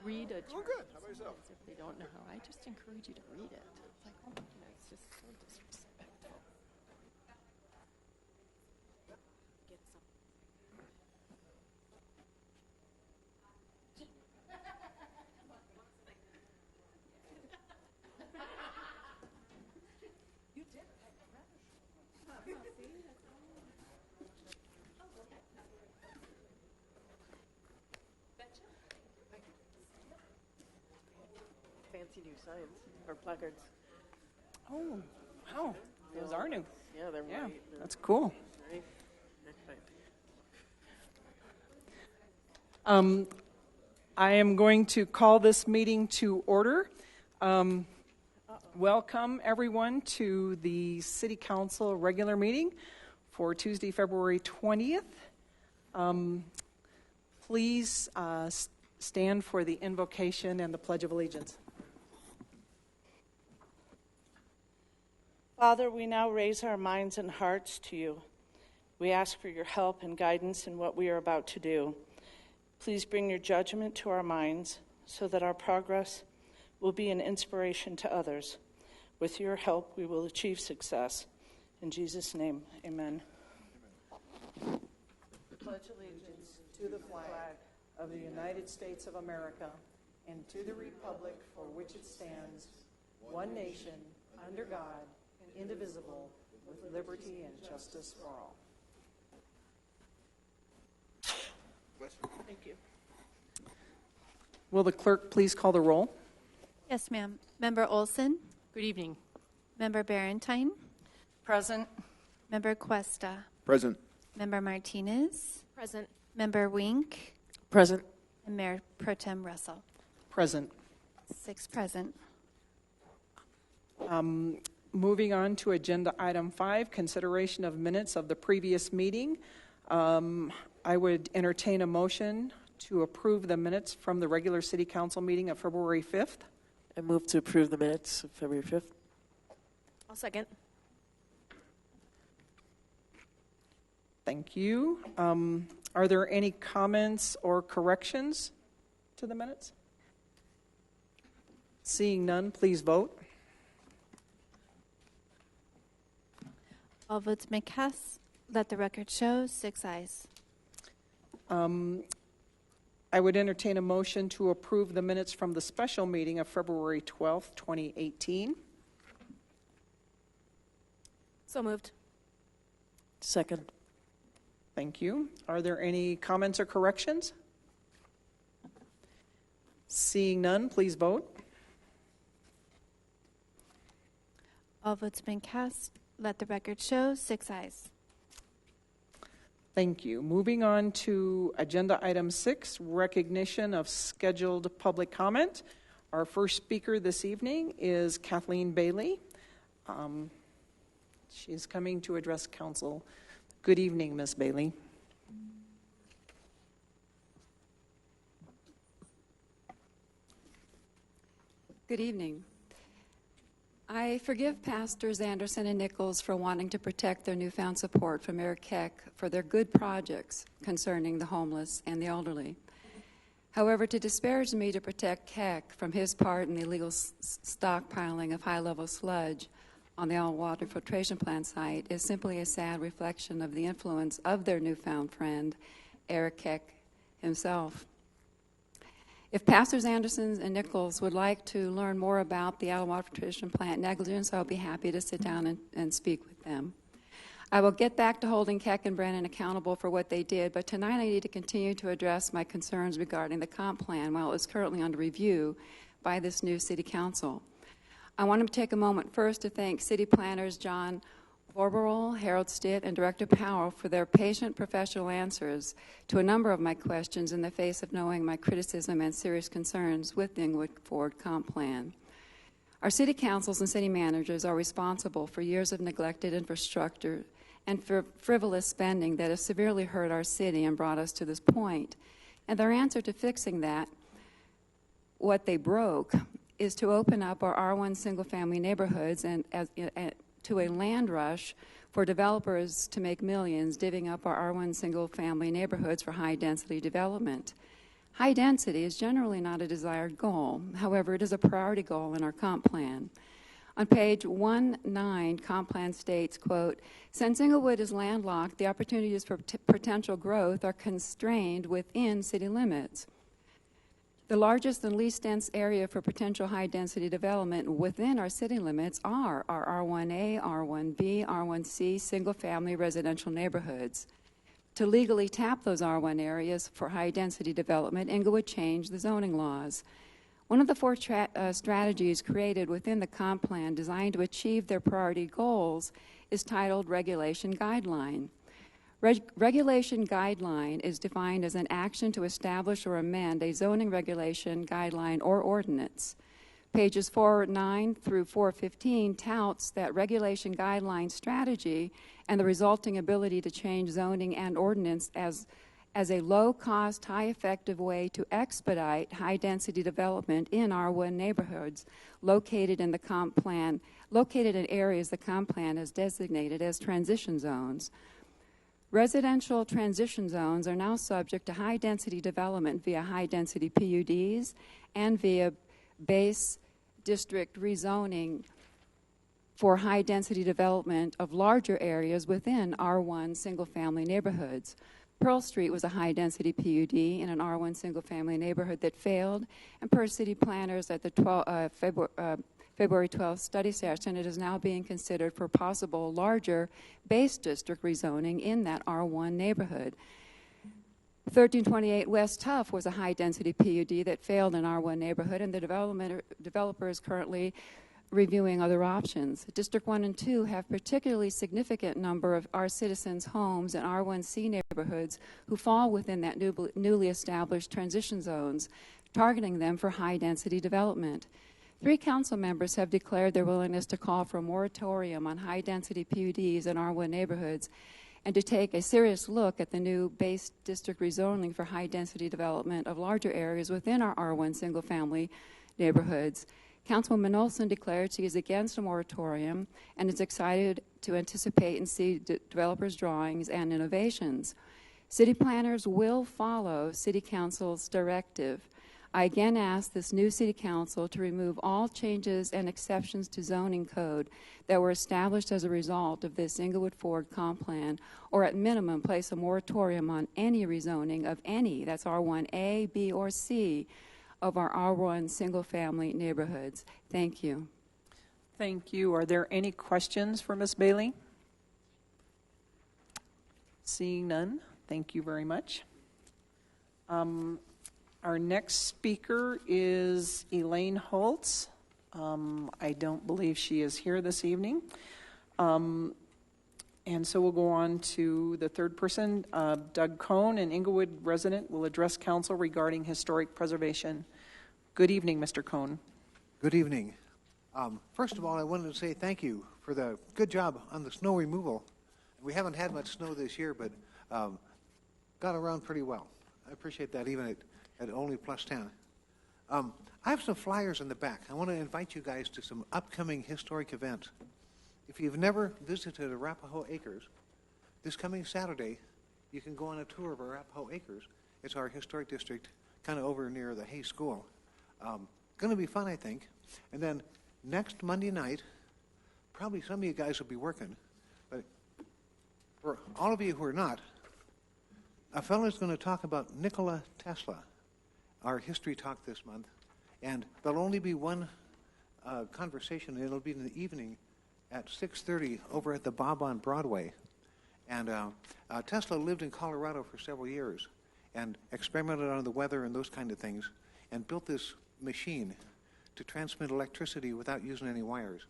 read a Oh, good. How about yourself? if they don't know how. I just encourage you to read it. It's like, oh my goodness, it's just so disrespectful. Get some. You did. Fancy new signs or placards. Oh, wow. Those are new. Yeah, they're Yeah, white. that's cool. Right? Okay. I am going to call this meeting to order. Welcome, everyone, to the City Council regular meeting for Tuesday, February 20th. Please stand for the invocation and the Pledge of Allegiance. Father, we now raise our minds and hearts to you. We ask for your help and guidance in what we are about to do. Please bring your judgment to our minds so that our progress will be an inspiration to others. With your help, we will achieve success. In Jesus' name, amen. Pledge allegiance to the flag of the United States of America and to the republic for which it stands, one nation, under God, indivisible, with liberty and justice for all. Thank you. Will the clerk please call the roll? Yes, ma'am. Member Olson? Good evening. Member Barentine? Present. Member Cuesta? Present. Member Martinez? Present. Member Wink? Present. And Mayor Pro Tem Russell. Present. 6 present. Moving on to agenda item 5, consideration of minutes of the previous meeting. I would entertain a motion to approve the minutes from the regular City Council meeting of February 5th. I move to approve the minutes of February 5th. I'll second. Thank you. Are there any comments or corrections to the minutes? Seeing none, please vote. All votes may cast. Let the record show 6 ayes. I would entertain a motion to approve the minutes from the special meeting of February 12th, 2018. So moved. Second. Thank you. Are there any comments or corrections? Seeing none, please vote. All votes been cast. Let the record show 6 ayes. Thank you. Moving on to agenda item 6, recognition of scheduled public comment. Our first speaker this evening is Kathleen Bailey. She is coming to address council. Good evening, Ms. Bailey. Good evening. I forgive Pastors Anderson and Nichols for wanting to protect their newfound support from Mayor Keck for their good projects concerning the homeless and the elderly. However, to disparage me to protect Keck from his part in the illegal stockpiling of high-level sludge on the all-water filtration plant site is simply a sad reflection of the influence of their newfound friend, Eric Keck himself. If Pastors Anderson and Nichols would like to learn more about the all-water filtration plant negligence, I'll be happy to sit down and speak with them. I will get back to holding Keck and Brennan accountable for what they did, but tonight I need to continue to address my concerns regarding the comp plan while it's currently under review by this new City Council. I want to take a moment first to thank City Planners John Orberl, Harold Stitt, and Director Powell for their patient professional answers to a number of my questions in the face of knowing my criticism and serious concerns with the Englewood Forward Comp Plan. Our city councils and city managers are responsible for years of neglected infrastructure and for frivolous spending that has severely hurt our city and brought us to this point. And their answer to fixing that, what they broke, is to open up our R1 single-family neighborhoods and to a land rush for developers to make millions divvying up our R1 single-family neighborhoods for high-density development. High density is generally not a desired goal. However, it is a priority goal in our comp plan. On page 19, comp plan states, quote, since Englewood is landlocked, the opportunities for potential growth are constrained within city limits. The largest and least dense area for potential high-density development within our city limits are our R1A, R1B, R1C single-family residential neighborhoods. To legally tap those R1 areas for high-density development, Englewood changed the zoning laws. One of the four strategies created within the comp plan designed to achieve their priority goals is titled Regulation Guideline. Regulation Guideline is defined as an action to establish or amend a zoning regulation, guideline, or ordinance. Pages 409 through 415 touts that regulation guideline strategy and the resulting ability to change zoning and ordinance as a low-cost, high-effective way to expedite high-density development in R1 neighborhoods located in areas the comp plan has designated as transition zones. Residential transition zones are now subject to high-density development via high-density PUDs and via base district rezoning for high-density development of larger areas within R1 single-family neighborhoods. Pearl Street was a high-density PUD in an R1 single-family neighborhood that failed, and per city planners at the February 12th study session, it is now being considered for possible larger base district rezoning in that R1 neighborhood. 1328 West Tuff was a high-density PUD that failed in R1 neighborhood, and the developer is currently reviewing other options. District 1 and 2 have particularly significant number of our citizens' homes in R1C neighborhoods who fall within that newly established transition zones, targeting them for high-density development. 3 council members have declared their willingness to call for a moratorium on high-density PUDs in R1 neighborhoods and to take a serious look at the new base district rezoning for high-density development of larger areas within our R1 single-family neighborhoods. Councilwoman Olson declared she is against a moratorium and is excited to anticipate and see developers' drawings and innovations. City planners will follow City Council's directive. I again ask this new City Council to remove all changes and exceptions to zoning code that were established as a result of this Englewood Forward Comp Plan, or at minimum place a moratorium on any rezoning of any, that's R1A, B, or C, of our R1 single-family neighborhoods. Thank you. Thank you. Are there any questions for Ms. Bailey? Seeing none, thank you very much. Our next speaker is Elaine Hults. I don't believe she is here this evening. And so we'll go on to the third person. Doug Cohn, an Englewood resident, will address council regarding historic preservation. Good evening, Mr. Cohn. Good evening. First of all, I wanted to say thank you for the good job on the snow removal. We haven't had much snow this year, but got around pretty well. I appreciate that, even at only +10. I have some flyers in the back. I want to invite you guys to some upcoming historic events. If you've never visited Arapahoe Acres, this coming Saturday, you can go on a tour of Arapahoe Acres. It's our historic district, kind of over near the Hay School. Going to be fun, I think. And then next Monday night, probably some of you guys will be working, but for all of you who are not, a fellow is going to talk about Nikola Tesla, our history talk this month, and there'll only be one conversation, and it'll be in the evening at 6:30 over at the Bob on Broadway. And Tesla lived in Colorado for several years and experimented on the weather and those kind of things and built this machine to transmit electricity without using any wires.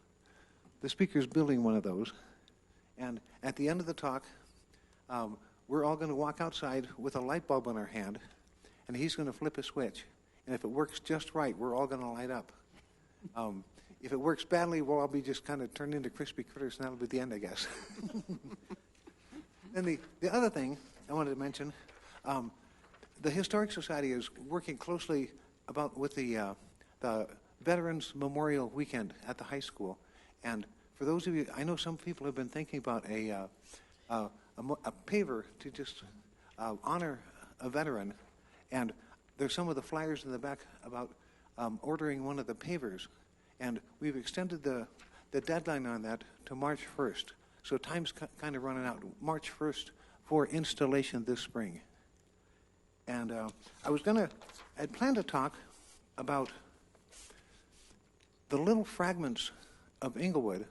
The speaker's building one of those. And at the end of the talk, we're all going to walk outside with a light bulb in our hand, and he's going to flip a switch. And if it works just right, we're all going to light up. If it works badly, we'll all be just kind of turned into crispy critters, and that'll be the end, I guess. And the other thing I wanted to mention, the Historic Society is working closely with the Veterans Memorial Weekend at the high school. And for those of you, I know some people have been thinking about a paver to just honor a veteran. And there's some of the flyers in the back about ordering one of the pavers, and we've extended the deadline on that to March 1st. So time's kind of running out. March 1st for installation this spring. And I'd planned to talk about the little fragments of Englewood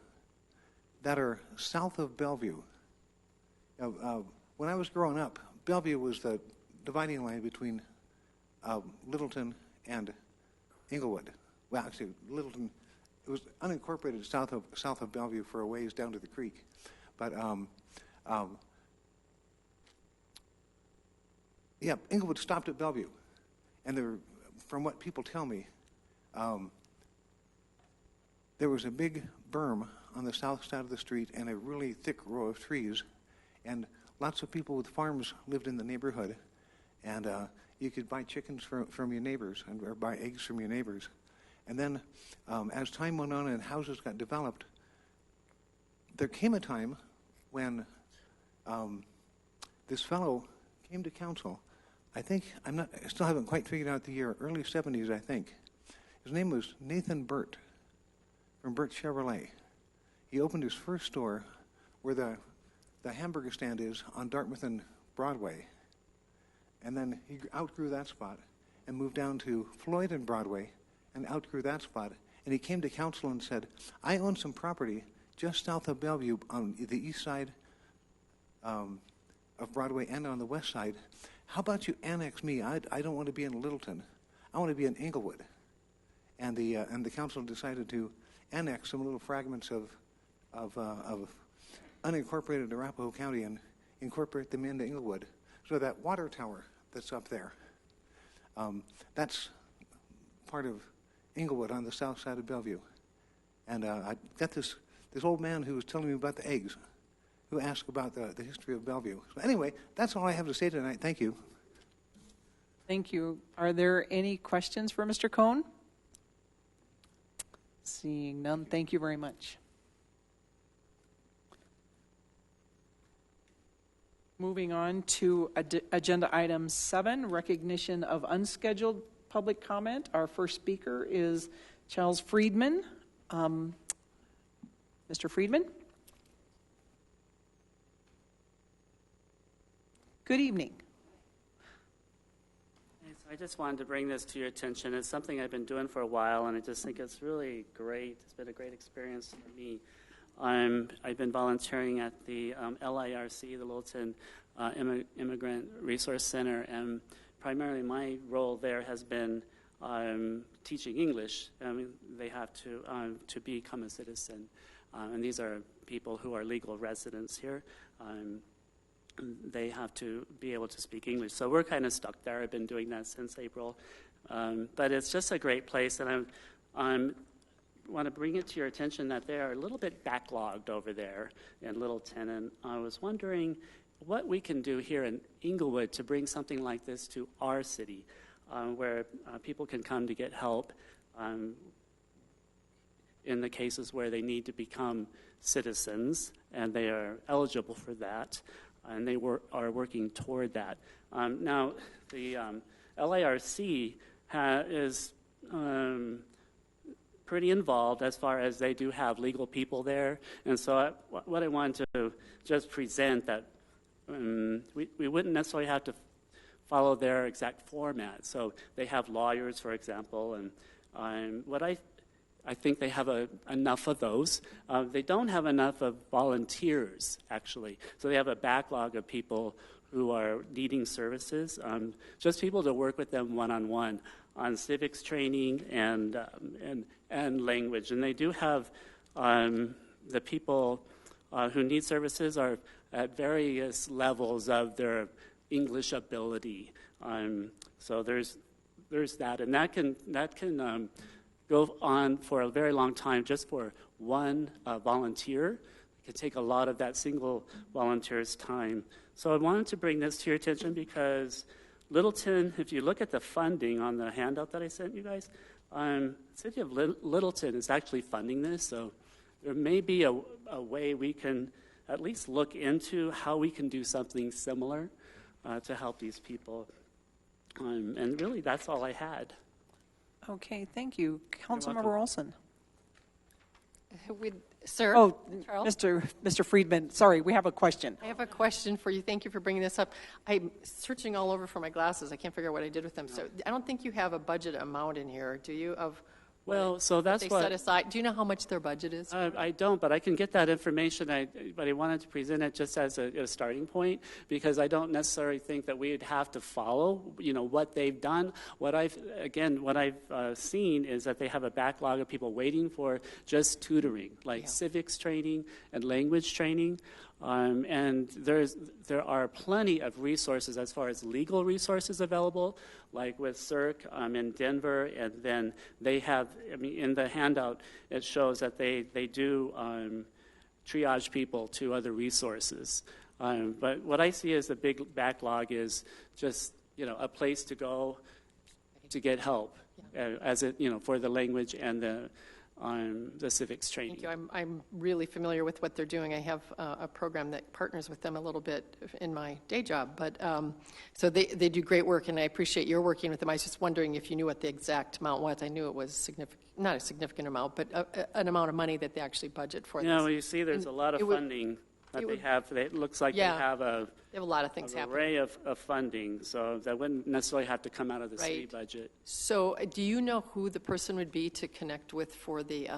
that are south of Bellevue. When I was growing up, Bellevue was the dividing line between Littleton and Englewood. Well, actually, Littleton, it was unincorporated south of Bellevue for a ways down to the creek. But yeah, Englewood stopped at Bellevue, and from what people tell me, there was a big berm on the south side of the street and a really thick row of trees, and lots of people with farms lived in the neighborhood, and you could buy chickens from your neighbors or buy eggs from your neighbors. And then as time went on and houses got developed, there came a time when this fellow came to council. I still haven't quite figured out the year, early 70s, I think. His name was Nathan Burt from Burt Chevrolet. He opened his first store where the hamburger stand is on Dartmouth and Broadway. And then he outgrew that spot and moved down to Floyd and Broadway and outgrew that spot. And he came to council and said, I own some property just south of Bellevue on the east side of Broadway and on the west side. How about you annex me? I don't want to be in Littleton. I want to be in Englewood. And the council decided to annex some little fragments of unincorporated Arapahoe County and incorporate them into Englewood. So that water tower that's up there, that's part of Englewood on the south side of Bellevue. And I got this old man who was telling me about the eggs, who asked about the history of Bellevue. So anyway, that's all I have to say tonight. Thank you. Thank you. Are there any questions for Mr. Cohn? Seeing none, thank you very much. Moving on to agenda item 7, recognition of unscheduled public comment. Our first speaker is Chiles Friedman. Mr. Friedman? Good evening. So I just wanted to bring this to your attention. It's something I've been doing for a while, and I just think it's really great. It's been a great experience for me. I've been volunteering at the LIRC, the Littleton Immigrant Resource Center, and primarily my role there has been teaching English. I mean, they have to become a citizen, and these are people who are legal residents here. They have to be able to speak English. So we're kind of stuck there. I've been doing that since April. But it's just a great place, and I want to bring it to your attention that they are a little bit backlogged over there in Littleton, and I was wondering what we can do here in Englewood to bring something like this to our city, where people can come to get help in the cases where they need to become citizens, and they are eligible for that. And they are working toward that. Now, the LIRC is pretty involved as far as they do have legal people there. And so what I wanted to just present that we wouldn't necessarily have to follow their exact format. So they have lawyers, for example, and what I think they have enough of those. They don't have enough of volunteers, actually. So they have a backlog of people who are needing services, just people to work with them one-on-one on civics training and language. And they do have the people who need services are at various levels of their English ability. So there's that, and that can go on for a very long time just for one volunteer. It could take a lot of that single volunteer's time. So I wanted to bring this to your attention because Littleton, if you look at the funding on the handout that I sent you guys, the city of Littleton is actually funding this. So there may be a way we can at least look into how we can do something similar to help these people. And really, that's all I had. Okay, thank you. welcome. Councilmember Olson. Sir? Oh, Charles? Mr. Friedman, sorry, we have a question. I have a question for you. Thank you for bringing this up. I'm searching all over for my glasses. I can't figure out what I did with them. So I don't think you have a budget amount in here, do you, of Well, so that's they what set aside? Do you know how much their budget is? I don't, but I can get that information. But I wanted to present it just as a starting point, because I don't necessarily think that we'd have to follow, what they've done. What I've seen is that they have a backlog of people waiting for just tutoring, like civics training and language training. And there are plenty of resources as far as legal resources available, like with LIRC in Denver, and then they have, in the handout, it shows that they do triage people to other resources. But what I see as the big backlog is just, a place to go to get help, for the language and the civics training. Thank you. I'm really familiar with what they're doing. I have a program that partners with them a little bit in my day job. But so they do great work, and I appreciate your working with them. I was just wondering if you knew what the exact amount was. I knew it was significant, not a significant amount, but an amount of money that they actually budget for this. Well, you see there's a lot of funding that they have. It looks like they have a lot of things an happening. array of funding, so that wouldn't necessarily have to come out of the city budget. So do you know who the person would be to connect with for the,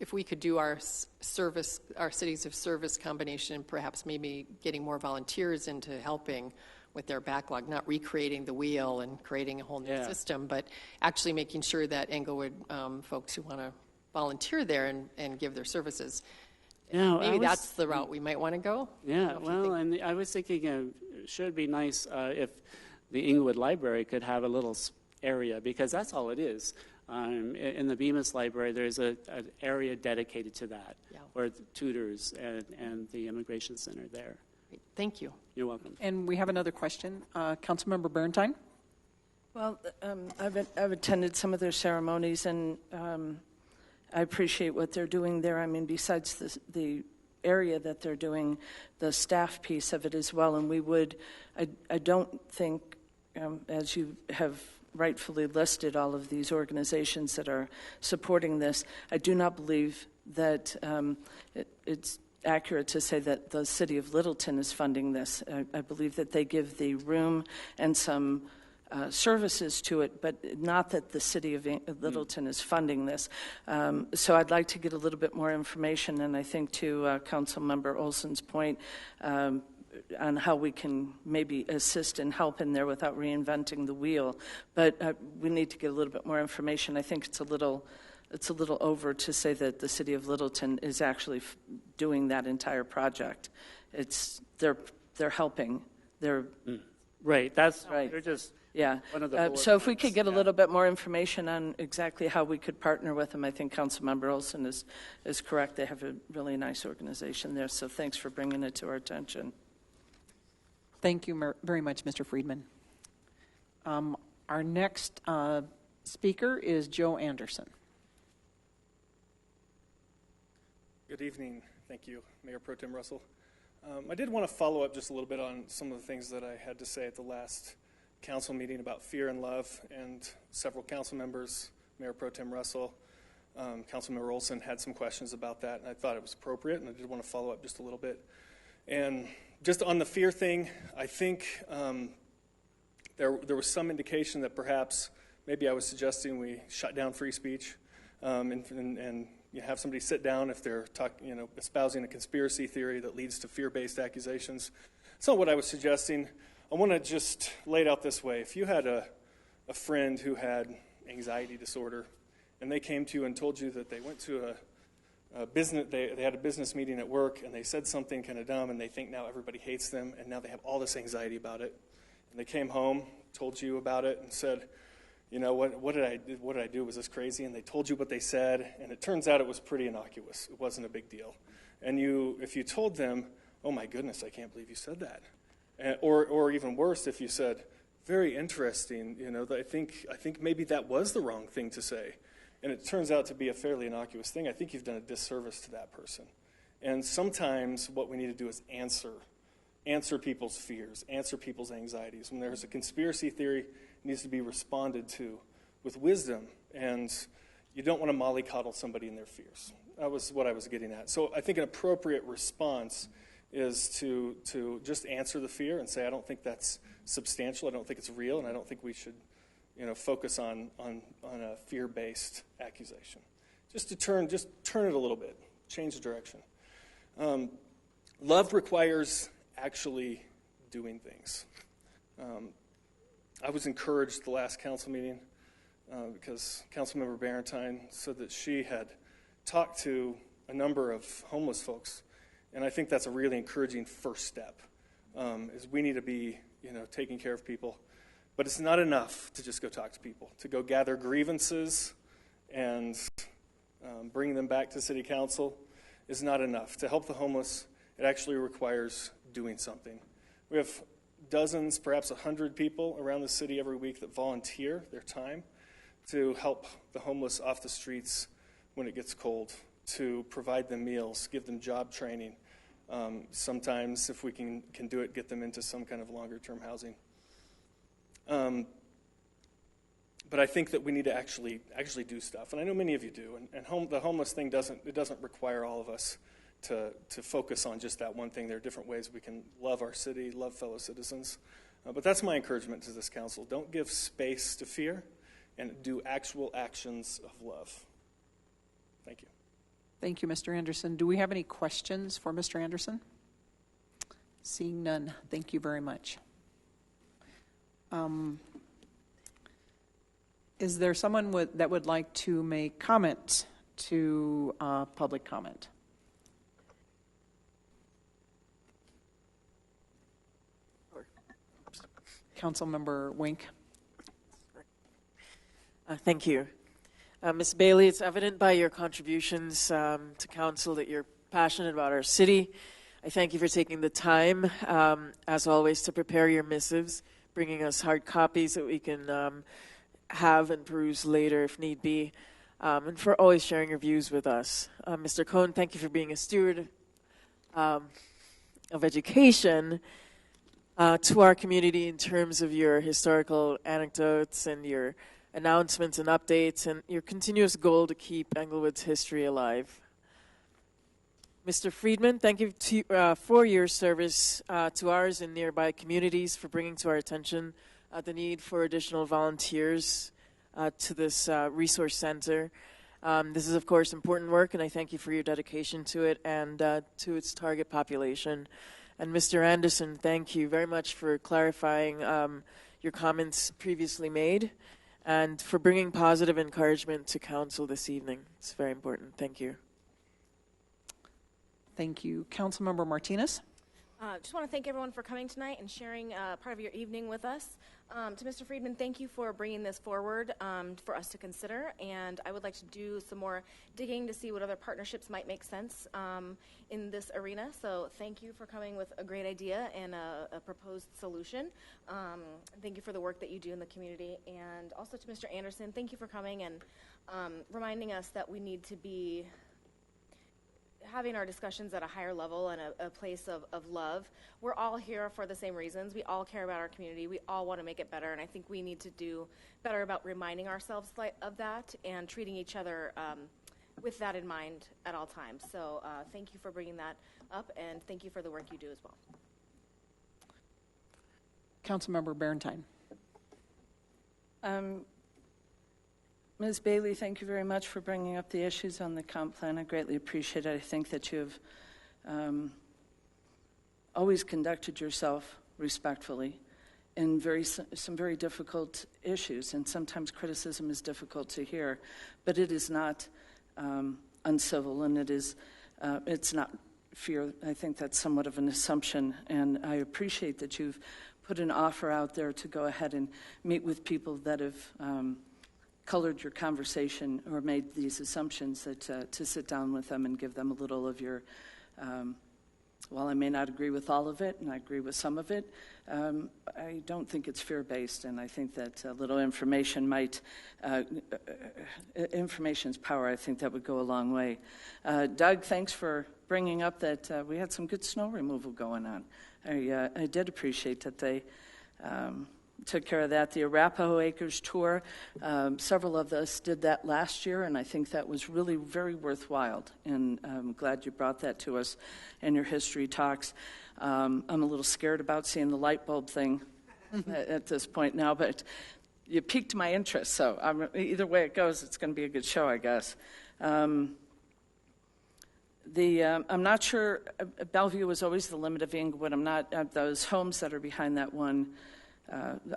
if we could do our cities of service combination, perhaps maybe getting more volunteers into helping with their backlog, not recreating the wheel and creating a whole new system, but actually making sure that Englewood folks who want to volunteer there and give their services, maybe that's the route we might want to go. Yeah, well, and I was thinking it should be nice if the Englewood Library could have a little area, because that's all it is. In the Bemis Library, there's an area dedicated to that, for tutors and the Immigration Center there. Great. Thank you. You're welcome. And we have another question. Councilmember Berentine? Well, I've attended some of their ceremonies, and I appreciate what they're doing there. Besides the area that they're doing, the staff piece of it as well. And I don't think, as you have rightfully listed all of these organizations that are supporting this, I do not believe that it's accurate to say that the city of Littleton is funding this. I believe that they give the room and some services to it, but not that the city of Littleton is funding this. So I'd like to get a little bit more information, and I think to Councilmember Olson's point on how we can maybe assist and help in there without reinventing the wheel. But we need to get a little bit more information. I think it's a little over to say that the city of Littleton is actually doing that entire project. They're helping. They're right. That's right. They're just. Yeah. So if we could get a little bit more information on exactly how we could partner with them, I think Councilmember Olson is correct. They have a really nice organization there. So thanks for bringing it to our attention. Thank you very much, Mr. Friedman. Our next speaker is Joe Anderson. Good evening. Thank you, Mayor Pro Tem Russell. I did want to follow up just a little bit on some of the things that I had to say at the last council meeting about fear and love, and several council members, Mayor Pro Tem Russell, Councilmember Olson had some questions about that, and I thought it was appropriate, and I did want to follow up just a little bit. And just on the fear thing, I think there was some indication that perhaps maybe I was suggesting we shut down free speech and have somebody sit down if they're espousing a conspiracy theory that leads to fear-based accusations. That's not what I was suggesting. I want to just lay it out this way. If you had a friend who had anxiety disorder and they came to you and told you that they went to a business, they had a business meeting at work and they said something kind of dumb and they think now everybody hates them and now they have all this anxiety about it. And they came home, told you about it and said, what did I do? Was this crazy? And they told you what they said, and it turns out it was pretty innocuous. It wasn't a big deal. And if you told them, oh my goodness, I can't believe you said that. Or even worse, if you said, very interesting, I think maybe that was the wrong thing to say. And it turns out to be a fairly innocuous thing. I think you've done a disservice to that person. And sometimes what we need to do is answer answer people's fears, answer people's anxieties. When there's a conspiracy theory, it needs to be responded to with wisdom, and you don't want to mollycoddle somebody in their fears. That was what I was getting at. So I think an appropriate response is to just answer the fear and say, I don't think that's substantial, I don't think it's real, and I don't think we should focus on a fear-based accusation. Just turn it a little bit, change the direction. Love requires actually doing things. I was encouraged the last council meeting because Councilmember Barentine said that she had talked to a number of homeless folks, and I think that's a really encouraging first step. Is we need to be taking care of people, but it's not enough to just go talk to people, to go gather grievances and bring them back to City Council is not enough. To help the homeless, it actually requires doing something. We have dozens, perhaps 100 people around the city every week that volunteer their time to help the homeless off the streets when it gets cold, to provide them meals, give them job training. Sometimes, if we can do it, get them into some kind of longer-term housing. But I think that we need to actually do stuff, and I know many of you do. And the homeless thing doesn't require all of us to focus on just that one thing. There are different ways we can love our city, love fellow citizens. But that's my encouragement to this council. Don't give space to fear, and do actual actions of love. Thank you. Thank you, Mr. Anderson. Do we have any questions for Mr. Anderson? Seeing none, thank you very much. Is there someone that would like to make comment to public comment? Councilmember Wink. Thank you. Ms. Bailey, it's evident by your contributions to council that you're passionate about our city. I thank you for taking the time, as always, to prepare your missives, bringing us hard copies that we can have and peruse later if need be, and for always sharing your views with us. Mr. Cohn, thank you for being a steward of education to our community in terms of your historical anecdotes and your announcements and updates, and your continuous goal to keep Englewood's history alive. Mr. Friedman, thank you for your service to ours and nearby communities, for bringing to our attention the need for additional volunteers to this resource center. This is, of course, important work, and I thank you for your dedication to it and to its target population. And Mr. Anderson, thank you very much for clarifying your comments previously made, and for bringing positive encouragement to council this evening. It's very important. Thank you. Thank you. Councilmember Martinez. Just want to thank everyone for coming tonight and sharing part of your evening with us. To Mr. Friedman, thank you for bringing this forward for us to consider, and I would like to do some more digging to see what other partnerships might make sense in this arena. So thank you for coming with a great idea and a proposed solution. Thank you for the work that you do in the community. And also to Mr. Anderson, thank you for coming and reminding us that we need to be having our discussions at a higher level and a place of love. We're all here for the same reasons. We all care about our community. We all want to make it better, and I think we need to do better about reminding ourselves of that and treating each other with that in mind at all times. So thank you for bringing that up, and thank you for the work you do as well. Councilmember Barentine. Ms. Bailey, thank you very much for bringing up the issues on the comp plan. I greatly appreciate it. I think that you've always conducted yourself respectfully in some very difficult issues, and sometimes criticism is difficult to hear, but it is not uncivil, and it's not fear. I think that's somewhat of an assumption, and I appreciate that you've put an offer out there to go ahead and meet with people that have colored your conversation or made these assumptions, that to sit down with them and give them a little of your, while I may not agree with all of it, and I agree with some of it, I don't think it's fear-based, and I think that a little information information's power. I think that would go a long way. Doug, thanks for bringing up that we had some good snow removal going on. I did appreciate that they took care of that. The Arapahoe Acres tour, several of us did that last year, and I think that was really very worthwhile. And I'm glad you brought that to us in your history talks. I'm a little scared about seeing the light bulb thing at this point now, but you piqued my interest, so either way it goes, it's going to be a good show, I guess. I'm not sure, Bellevue was always the limit of Englewood. I'm not, those homes that are behind that one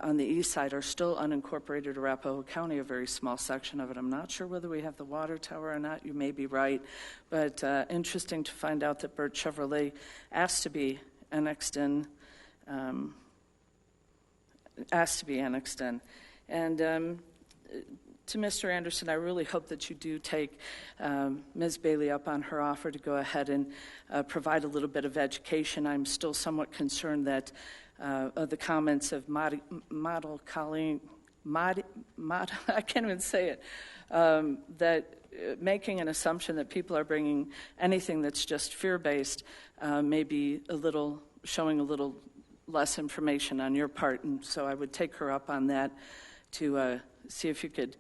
on the east side are still unincorporated Arapahoe County, a very small section of it. I'm not sure whether we have the water tower or not. You may be right, but interesting to find out that Burt Chevrolet asked to be annexed in. And to Mr. Anderson, I really hope that you do take Ms. Bailey up on her offer to go ahead and provide a little bit of education. I'm still somewhat concerned that of the comments of model Colleen, I can't even say it, that making an assumption that people are bringing anything that's just fear-based may be showing a little less information on your part, and so I would take her up on that to see if you could.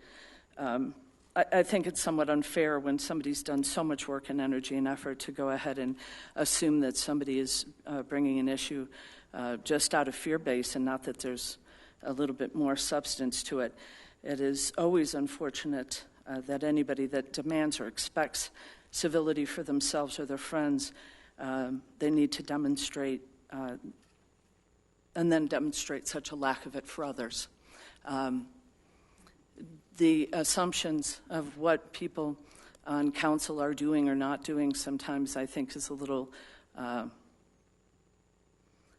I think it's somewhat unfair when somebody's done so much work and energy and effort to go ahead and assume that somebody is bringing an issue just out of fear base, and not that there's a little bit more substance to it. It is always unfortunate that anybody that demands or expects civility for themselves or their friends, they need to demonstrate and then demonstrate such a lack of it for others. The assumptions of what people on council are doing or not doing sometimes I think is a little,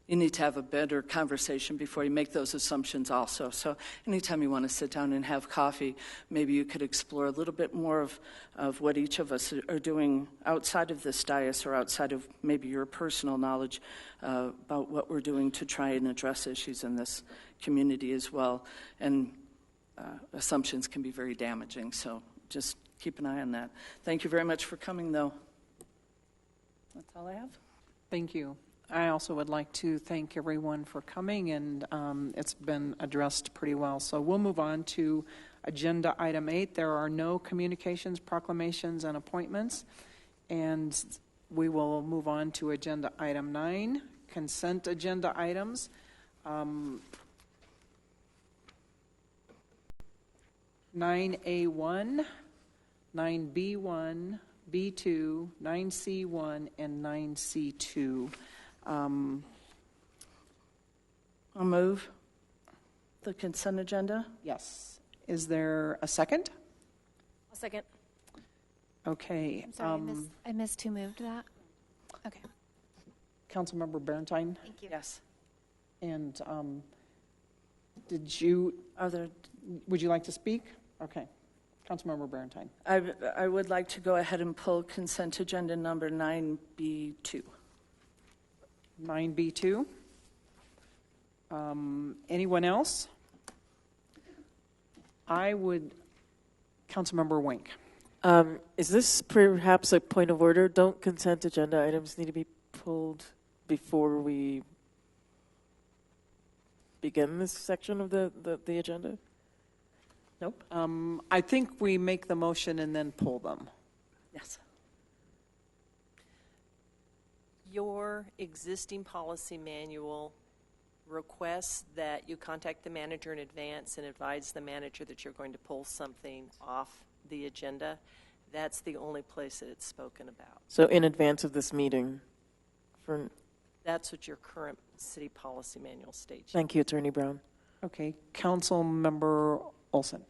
you need to have a better conversation before you make those assumptions also. So anytime you want to sit down and have coffee, maybe you could explore a little bit more of what each of us are doing outside of this dais or outside of maybe your personal knowledge about what we're doing to try and address issues in this community as well. And assumptions can be very damaging, so just keep an eye on that. Thank you very much for coming, though. That's all I have. Thank you. I also would like to thank everyone for coming, and it's been addressed pretty well. So we'll move on to agenda item 8. There are no communications, proclamations, and appointments. And we will move on to agenda item 9, consent agenda items. 9A1, 9B1, B2, 9C1, and 9C2. I'll move the consent agenda. Yes. Is there a second? A second. Okay. I'm sorry, I missed who moved that. Okay. Councilmember Barentine? Thank you. Yes. And would you like to speak? Okay. Councilmember Barentine. I would like to go ahead and pull consent agenda number 9B2. 9B2. Anyone else? Councilmember Wink. Is this perhaps a point of order? Don't consent agenda items need to be pulled before we begin this section of the agenda? Nope. I think we make the motion and then pull them. Yes. Your existing policy manual requests that you contact the manager in advance and advise the manager that you're going to pull something off the agenda. That's the only place that it's spoken about. So in advance of this meeting? That's what your current city policy manual states. Thank you, Attorney Brown. Okay. Councilmember Olson.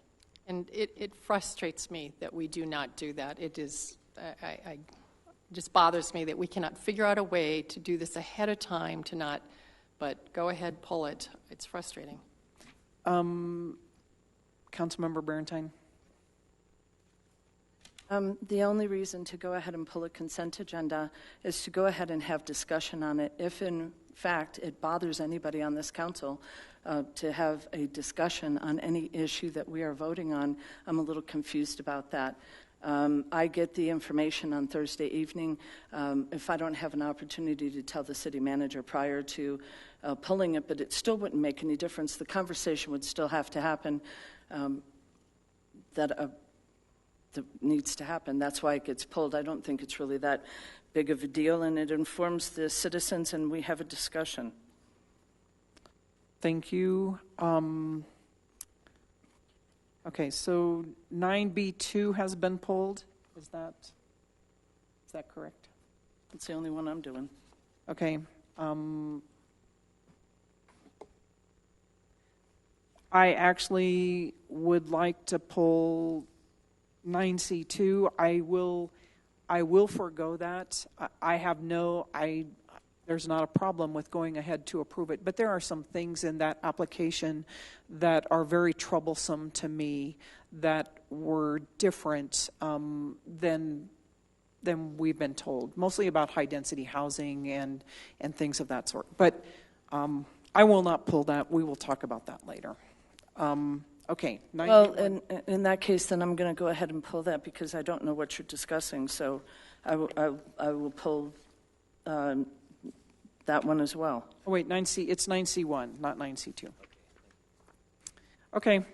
And it frustrates me that we do not do that. It is, it just bothers me that we cannot figure out a way to do this ahead of time to not, but go ahead, pull it. It's frustrating. Councilmember Barentine. The only reason to go ahead and pull a consent agenda is to go ahead and have discussion on it. If, in fact, it bothers anybody on this council to have a discussion on any issue that we are voting on, I'm a little confused about that. I get the information on Thursday evening. If I don't have an opportunity to tell the city manager prior to pulling it, but it still wouldn't make any difference. The conversation would still have to happen that needs to happen. That's why it gets pulled. I don't think it's really that big of a deal, and it informs the citizens, and we have a discussion. Thank you. Okay, so 9B2 has been pulled. Is that correct? It's the only one I'm doing. Okay. I actually would like to pull 9C2. I will forego that. There's not a problem with going ahead to approve it, but there are some things in that application that are very troublesome to me that were different than we've been told, mostly about high-density housing and things of that sort. But I will not pull that. We will talk about that later. Okay. Well, in that case, then I'm going to go ahead and pull that because I don't know what you're discussing. So I will pull that one as well. Oh, wait, it's 9C1, not 9C2. Okay.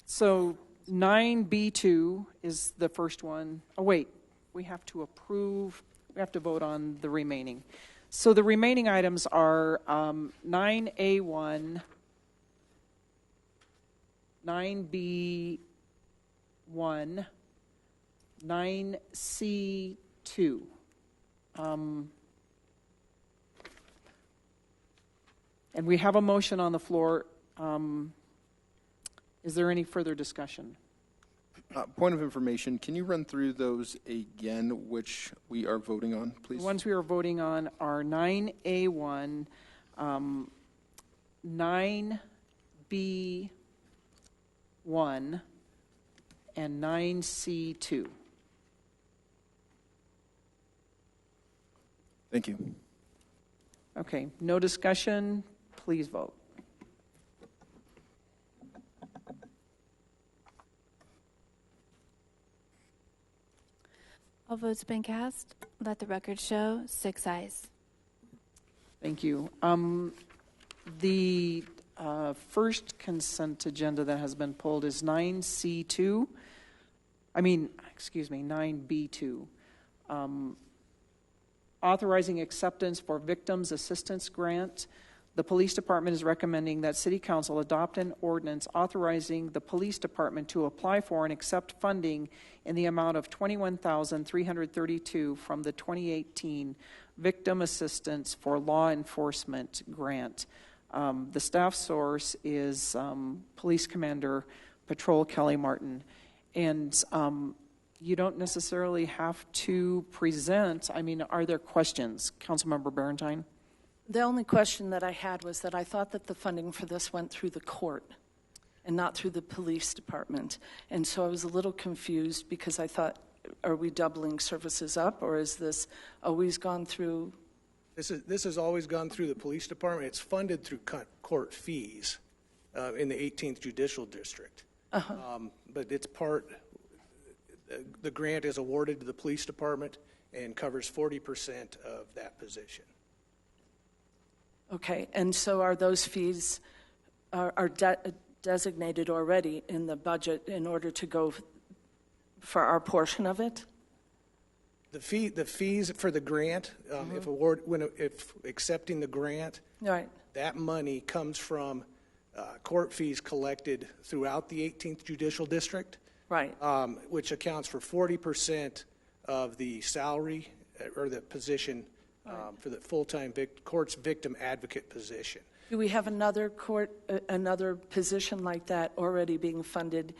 So 9B2 is the first one. Oh, wait, we have to vote on the remaining. So the remaining items are 9A1, 9B1, 9C2. And we have a motion on the floor. Is there any further discussion? Point of information, can you run through those again, which we are voting on, please? The ones we are voting on are 9A1, 9B1, and 9C2. Thank you. Okay, no discussion. Please vote. All votes been cast. Let the record show 6 ayes. Thank you. The first consent agenda that has been pulled is 9C2. 9B2. Authorizing acceptance for Victims Assistance Grant. The Police Department is recommending that City Council adopt an ordinance authorizing the Police Department to apply for and accept funding in the amount of $21,332 from the 2018 Victim Assistance for Law Enforcement Grant. The staff source is Police Commander Patrol Kelly Martin. And you don't necessarily have to present. Are there questions? Councilmember Barentine? The only question that I had was that I thought that the funding for this went through the court and not through the police department. And so I was a little confused because I thought, are we doubling services up, or is this always gone through? This has always gone through the police department. It's funded through court fees in the 18th Judicial District. But it's the grant is awarded to the police department and covers 40% of that position. Okay, and so are those fees designated already in the budget in order to go for our portion of it? The fees for the grant, if accepting the grant, right, that money comes from court fees collected throughout the 18th Judicial District, right, which accounts for 40% of the salary or the position. For the full-time court's victim advocate position. Do we have another position like that already being funded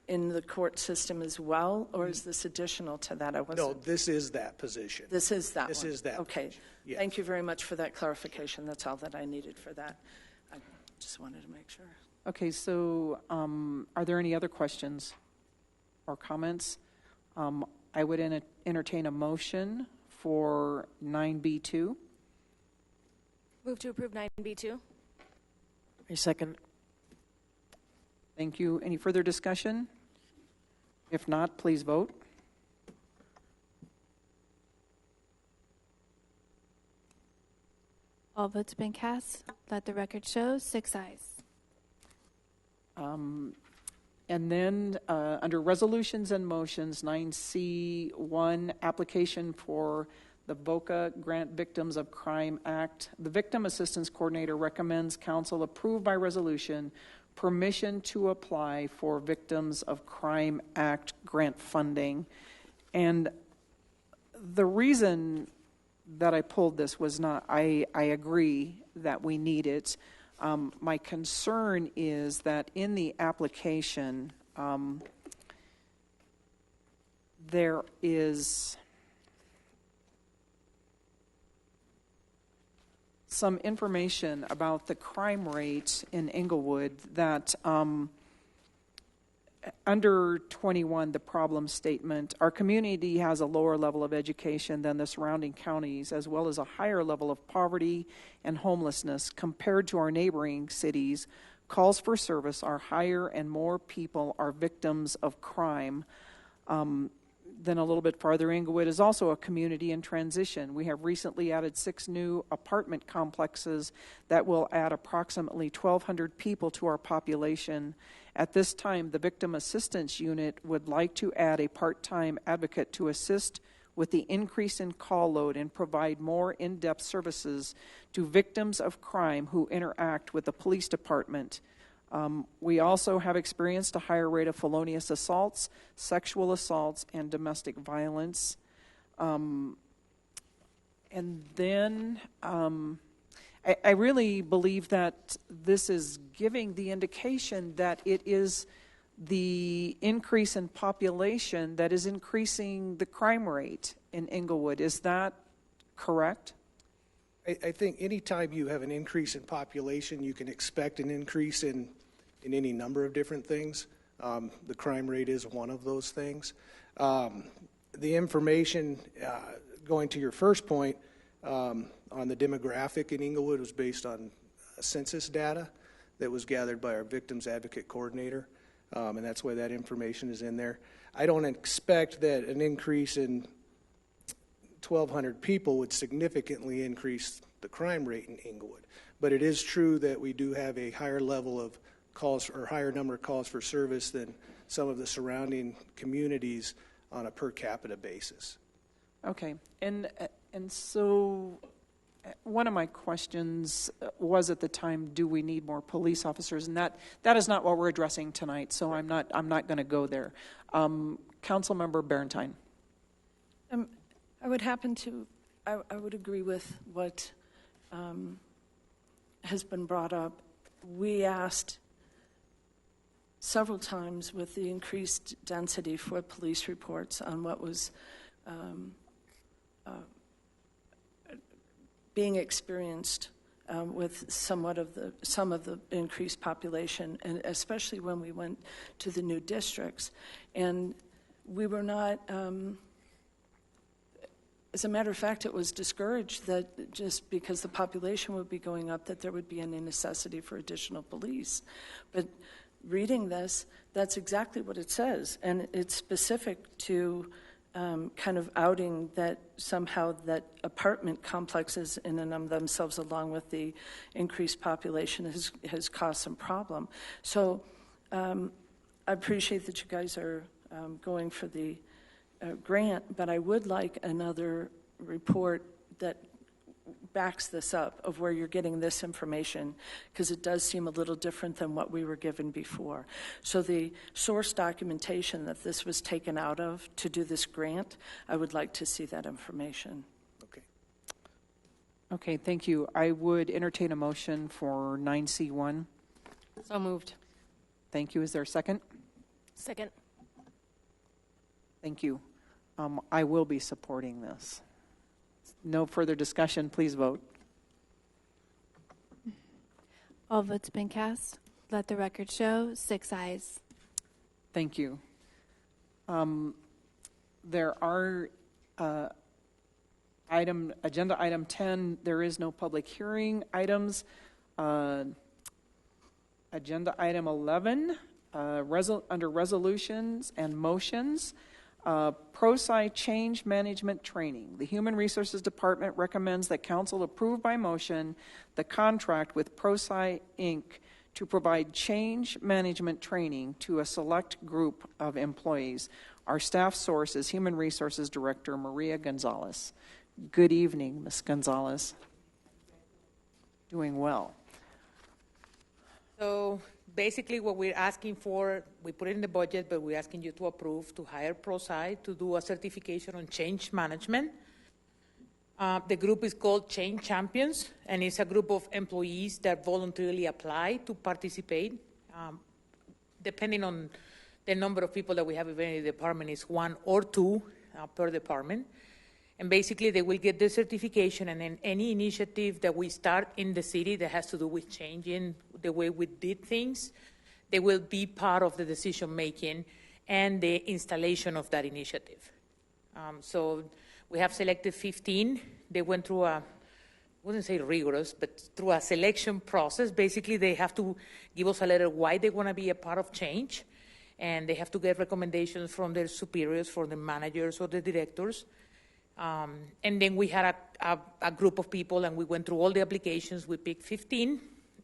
in the court system as well, or is this additional to that? No, this is that position. This is that This one. is that Okay. position. Yes. Thank you very much for that clarification. That's all that I needed for that. I just wanted to make sure. Okay, so are there any other questions or comments? I would entertain a motion for 9B2. Move to approve 9B2. A second. Thank you. Any further discussion? If not, please vote. All votes have been cast. Let the record show 6 ayes. And then under resolutions and motions, 9C1, application for the VOCA Grant Victims of Crime Act. The Victim Assistance Coordinator recommends council approve by resolution permission to apply for Victims of Crime Act grant funding. And the reason that I pulled this was not, I agree that we need it. My concern is that in the application, there is some information about the crime rate in Englewood that under 21, the problem statement, our community has a lower level of education than the surrounding counties, as well as a higher level of poverty and homelessness compared to our neighboring cities. Calls for service are higher and more people are victims of crime. Then a little bit farther, Englewood is also a community in transition. We have recently added 6 new apartment complexes that will add approximately 1,200 people to our population. At this time, the Victim Assistance Unit would like to add a part-time advocate to assist with the increase in call load and provide more in-depth services to victims of crime who interact with the police department. We also have experienced a higher rate of felonious assaults, sexual assaults, and domestic violence. And then I really believe that this is giving the indication that it is the increase in population that is increasing the crime rate in Englewood. Is that correct? I think anytime you have an increase in population, you can expect an increase in any number of different things. The crime rate is one of those things. The information, going to your first point, on the demographic in Englewood was based on census data that was gathered by our Victims Advocate Coordinator, and that's why that information is in there. I don't expect that an increase in 1,200 people would significantly increase the crime rate in Englewood, but it is true that we do have a higher level of calls or higher number of calls for service than some of the surrounding communities on a per capita basis. Okay, and so one of my questions was at the time, do we need more police officers? And that is not what we're addressing tonight, so I'm not going to go there. Councilmember Barentine. I would agree with what has been brought up. We asked several times with the increased density for police reports on what was being experienced with some of the increased population, and especially when we went to the new districts. And we were not, as a matter of fact, it was discouraged that just because the population would be going up, that there would be any necessity for additional police. But reading this, that's exactly what it says, and it's specific to kind of outing that somehow that apartment complexes in and of themselves, along with the increased population, has caused some problem. So I appreciate that you guys are going for the grant, but I would like another report that backs this up of where you're getting this information, because it does seem a little different than what we were given before. So the source documentation that this was taken out of to do this grant, I would like to see that information. Okay, thank you. I would entertain a motion for 9C1. So moved. Thank you. Is there a second? Second. Thank you. I will be supporting this. No further discussion. Please vote. All votes have been cast. Let the record show 6 ayes. Thank you. There are agenda item 10. There is no public hearing items. Agenda item 11. under resolutions and motions, ProSci Change Management Training. The Human Resources Department recommends that Council approve by motion the contract with ProSci Inc. to provide change management training to a select group of employees. Our staff source is Human Resources Director Maria Gonzalez. Good evening, Ms. Gonzalez. Doing well. So basically what we're asking for, we put it in the budget, but we're asking you to approve to hire ProSci to do a certification on change management. The group is called Change Champions, and it's a group of employees that voluntarily apply to participate. Depending on the number of people that we have in the department, is 1 or 2 per department. And basically they will get the certification, and then any initiative that we start in the city that has to do with changing the way we did things, they will be part of the decision making and the installation of that initiative. So we have selected 15. They went through I wouldn't say rigorous, but through a selection process. Basically, they have to give us a letter why they want to be a part of change, and they have to get recommendations from their superiors, from the managers or the directors. And then we had a group of people, and we went through all the applications. We picked 15,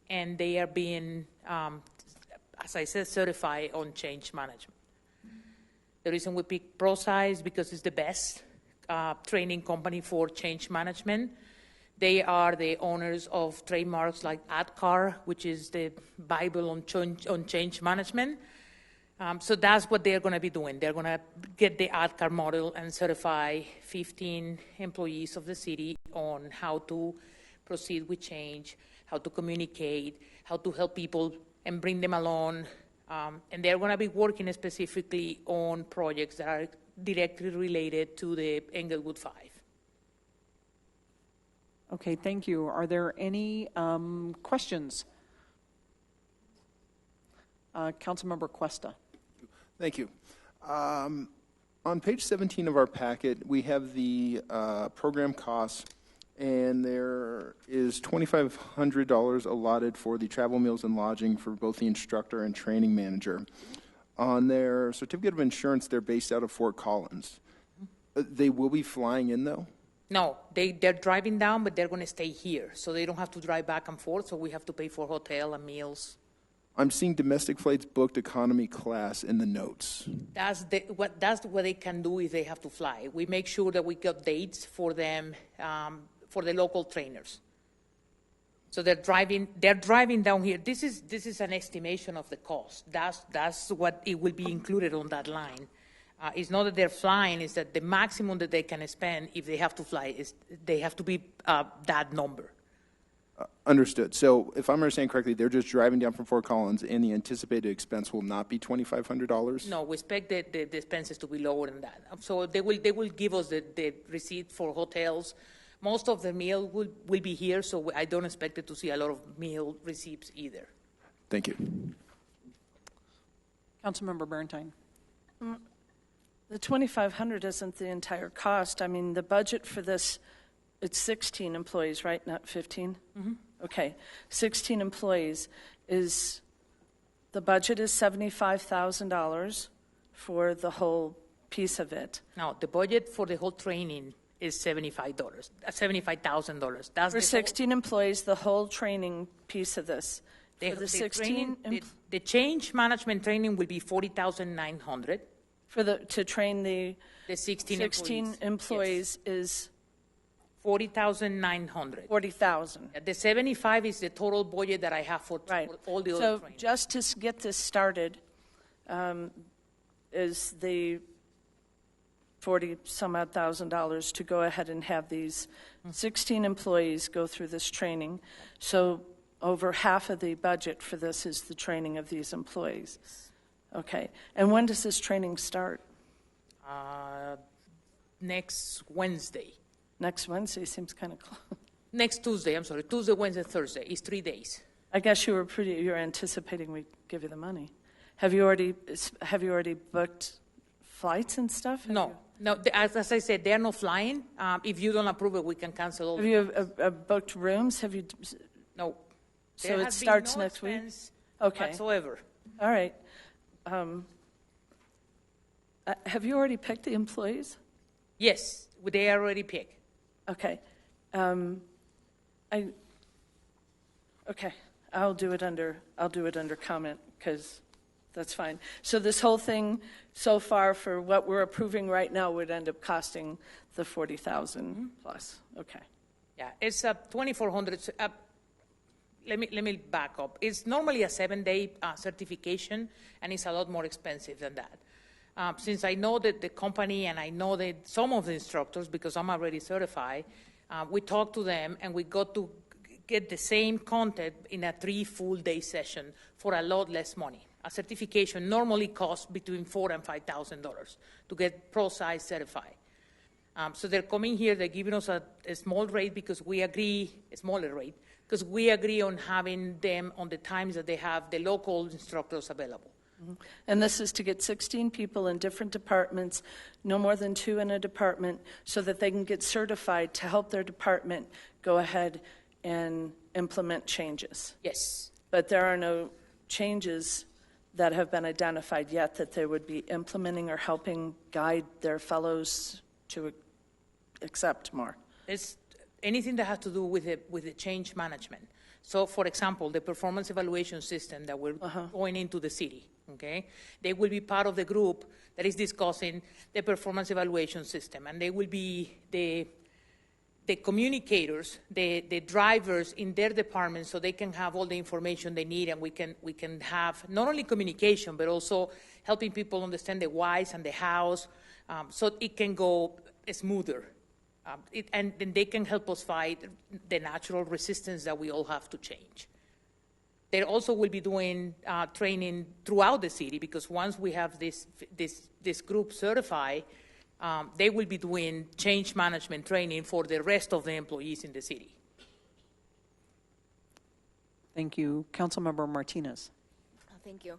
and they are being, as I said, certified on change management. The reason we picked ProSci is because it's the best training company for change management. They are the owners of trademarks like ADCAR, which is the Bible on change management. So that's what they're going to be doing. They're going to get the ADCAR model and certify 15 employees of the city on how to proceed with change, how to communicate, how to help people and bring them along. And they're going to be working specifically on projects that are directly related to the Englewood 5. Okay, thank you. Are there any questions? Councilmember Cuesta. Thank you. On page 17 of our packet, we have the program costs, and there is $2,500 allotted for the travel, meals, and lodging for both the instructor and training manager. On their certificate of insurance, they're based out of Fort Collins. They will be flying in, though? No, they're driving down, but they're going to stay here, so they don't have to drive back and forth, so we have to pay for hotel and meals. I'm seeing domestic flights booked economy class in the notes. That's what they can do if they have to fly. We make sure that we got dates for them, for the local trainers. So they're driving down here. This is an estimation of the cost. That's what it will be included on that line. It's not that they're flying, it's that the maximum that they can spend if they have to fly is they have to be that number. Understood. So if I'm understanding correctly, they're just driving down from Fort Collins, and the anticipated expense will not be $2,500? No, we expect the expenses to be lower than that. So they will give us the receipt for hotels. Most of the meal will be here, so I don't expect it to see a lot of meal receipts either. Thank you. Councilmember Bernstein. The $2,500 isn't the entire cost. I mean, the budget for this, it's 16 employees, right? Not 15? Mm-hmm. Okay. 16 employees. The budget is $75,000 for the whole piece of it. No, the budget for the whole training is $75,000. That's for 16 employees, the whole training piece of this. For the 16 the change management training will be $40,900. To train the 16 employees yes. is $40,900. $40,000. The 75 is the total budget that I have for all the other training. So just to get this started, is the $40-some-odd thousand to go ahead and have these 16 employees go through this training. So over half of the budget for this is the training of these employees. Okay. And when does this training start? Next Wednesday. Next Wednesday seems kind of close. Next Tuesday, I'm sorry. Tuesday, Wednesday, Thursday. It's 3 days. I guess you're anticipating we'd give you the money. Have you already booked flights and stuff? No. As I said, they're not flying. If you don't approve it, we can cancel all. Have you booked rooms? Have you? No. So it starts next week? Okay. Whatsoever. All right. have you already picked the employees? Yes, they are already picked. Okay. Okay, I'll do it under comment, because that's fine. So this whole thing so far for what we're approving right now would end up costing the 40,000 plus. Okay. Yeah, it's 2,400. Let me back up. It's normally a 7-day certification, and it's a lot more expensive than that. Since I know that the company and I know that some of the instructors, because I'm already certified, we talk to them and we got to get the same content in a 3 full-day session for a lot less money. A certification normally costs between $4,000 and $5,000 to get pro-size certified. So they're coming here, they're giving us a small rate because we agree, a smaller rate, because we agree on having them on the times that they have the local instructors available. Mm-hmm. And this is to get 16 people in different departments, no more than 2 in a department, so that they can get certified to help their department go ahead and implement changes. Yes. But there are no changes that have been identified yet that they would be implementing or helping guide their fellows to accept more. It's anything that has to do with the change management. So, for example, the performance evaluation system that we're going into the city, okay? They will be part of the group that is discussing the performance evaluation system, and they will be the communicators, the drivers in their department, so they can have all the information they need, and we can have not only communication, but also helping people understand the whys and the hows, so it can go smoother. And then they can help us fight the natural resistance that we all have to change. They also will be doing training throughout the city, because once we have this group certified, they will be doing change management training for the rest of the employees in the city. Thank you. Councilmember Martinez. Thank you.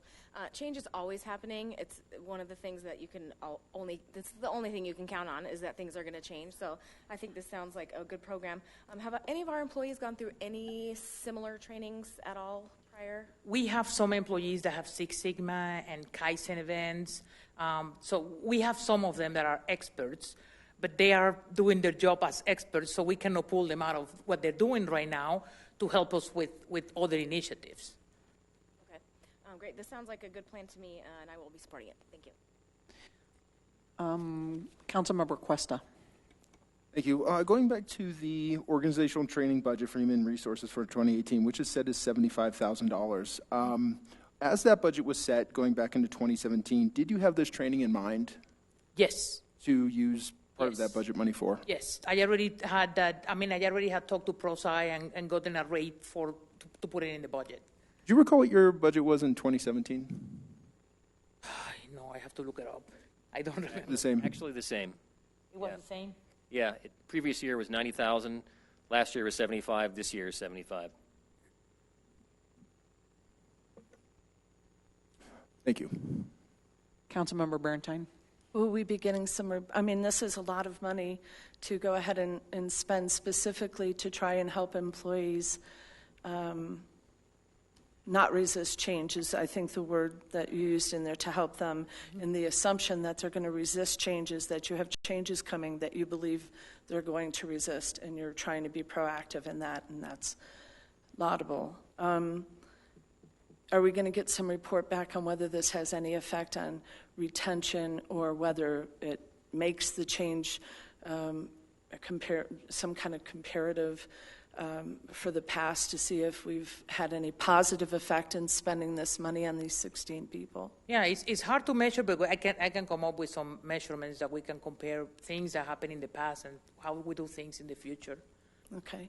Change is always happening. It's one of the things that you can this is the only thing you can count on, is that things are going to change. So I think this sounds like a good program. Have any of our employees gone through any similar trainings at all prior? We have some employees that have Six Sigma and Kaizen events. So we have some of them that are experts, but they are doing their job as experts, so we cannot pull them out of what they're doing right now to help us with other initiatives. Great. This sounds like a good plan to me, and I will be supporting it. Thank you. Councilmember Cuesta. Thank you. Going back to the organizational training budget for human resources for 2018, which is set as $75,000. As that budget was set going back into 2017, did you have this training in mind? Yes. To use part of that budget money for? Yes. I already had that. I mean, I already had talked to ProSci and gotten a rate to put it in the budget. Do you recall what your budget was in 2017? No, I have to look it up. I don't remember. The same? Actually the same. It was the same? Yeah. Previous year was 90,000. Last year was 75. This year is 75. Thank you. Councilmember Berentine. Will we be getting some, this is a lot of money to go ahead and spend specifically to try and help employees not resist change is, I think, the word that you used in there, to help them in the assumption that they're going to resist changes, that you have changes coming that you believe they're going to resist, and you're trying to be proactive in that, and that's laudable. Are we going to get some report back on whether this has any effect on retention, or whether it makes the change some kind of comparative for the past, to see if we've had any positive effect in spending this money on these 16 people? Yeah, it's hard to measure, but I can come up with some measurements that we can compare things that happened in the past and how we do things in the future. Okay.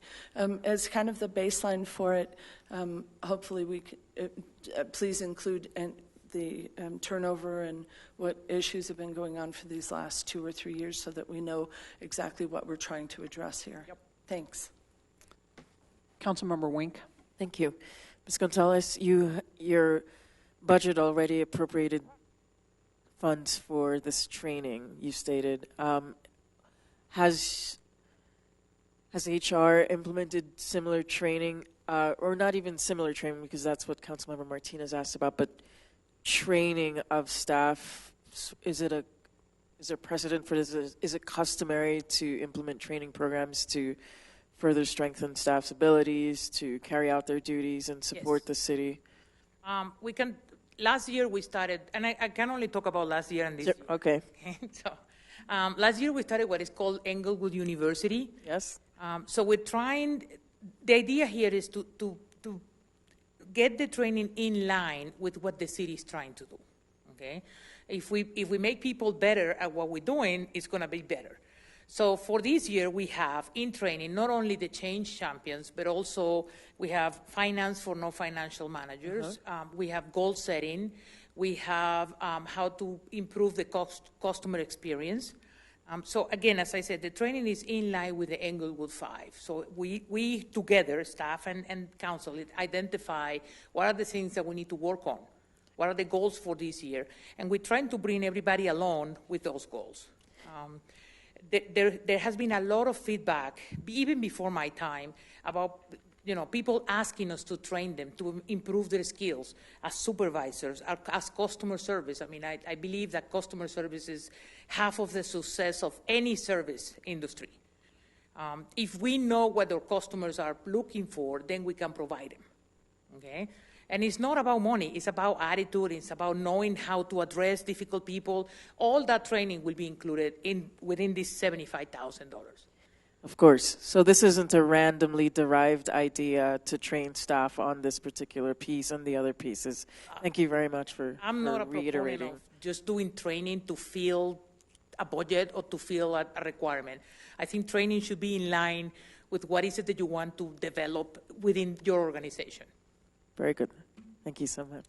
As kind of the baseline for it, hopefully we can, please include the turnover and what issues have been going on for these last 2 or 3 years, so that we know exactly what we're trying to address here. Yep. Thanks. Councilmember Wink. Thank you. Ms. Gonzalez, your budget already appropriated funds for this training, you stated. Has HR implemented similar training, or not even similar training, because that's what Councilmember Martinez asked about, but training of staff, is there precedent for this? Is it customary to implement training programs to further strengthen staff's abilities to carry out their duties and support the city? Last year we started, and I can only talk about last year and this year. Okay. So, last year we started what is called Englewood University. Yes. So we're trying, the idea here is to get the training in line with what the city is trying to do, okay? If we make people better at what we're doing, it's gonna be better. So for this year, we have in training not only the change champions, but also we have finance for non-financial managers. We have goal setting. We have how to improve the customer experience. So again, as I said, the training is in line with the Englewood 5. So we together, staff and council, identify what are the things that we need to work on. What are the goals for this year? And we're trying to bring everybody along with those goals. There has been a lot of feedback, even before my time, about people asking us to train them, to improve their skills as supervisors, as customer service. I mean, I believe that customer service is half of the success of any service industry. If we know what our customers are looking for, then we can provide them, okay? And it's not about money, it's about attitude, it's about knowing how to address difficult people. All that training will be included within this $75,000. Of course. So this isn't a randomly derived idea to train staff on this particular piece and the other pieces. Thank you very much for I'm not a reiterating. proponent of just doing training to fill a budget or to fill a requirement. I think training should be in line with what is it that you want to develop within your organization. Very good. Thank you so much.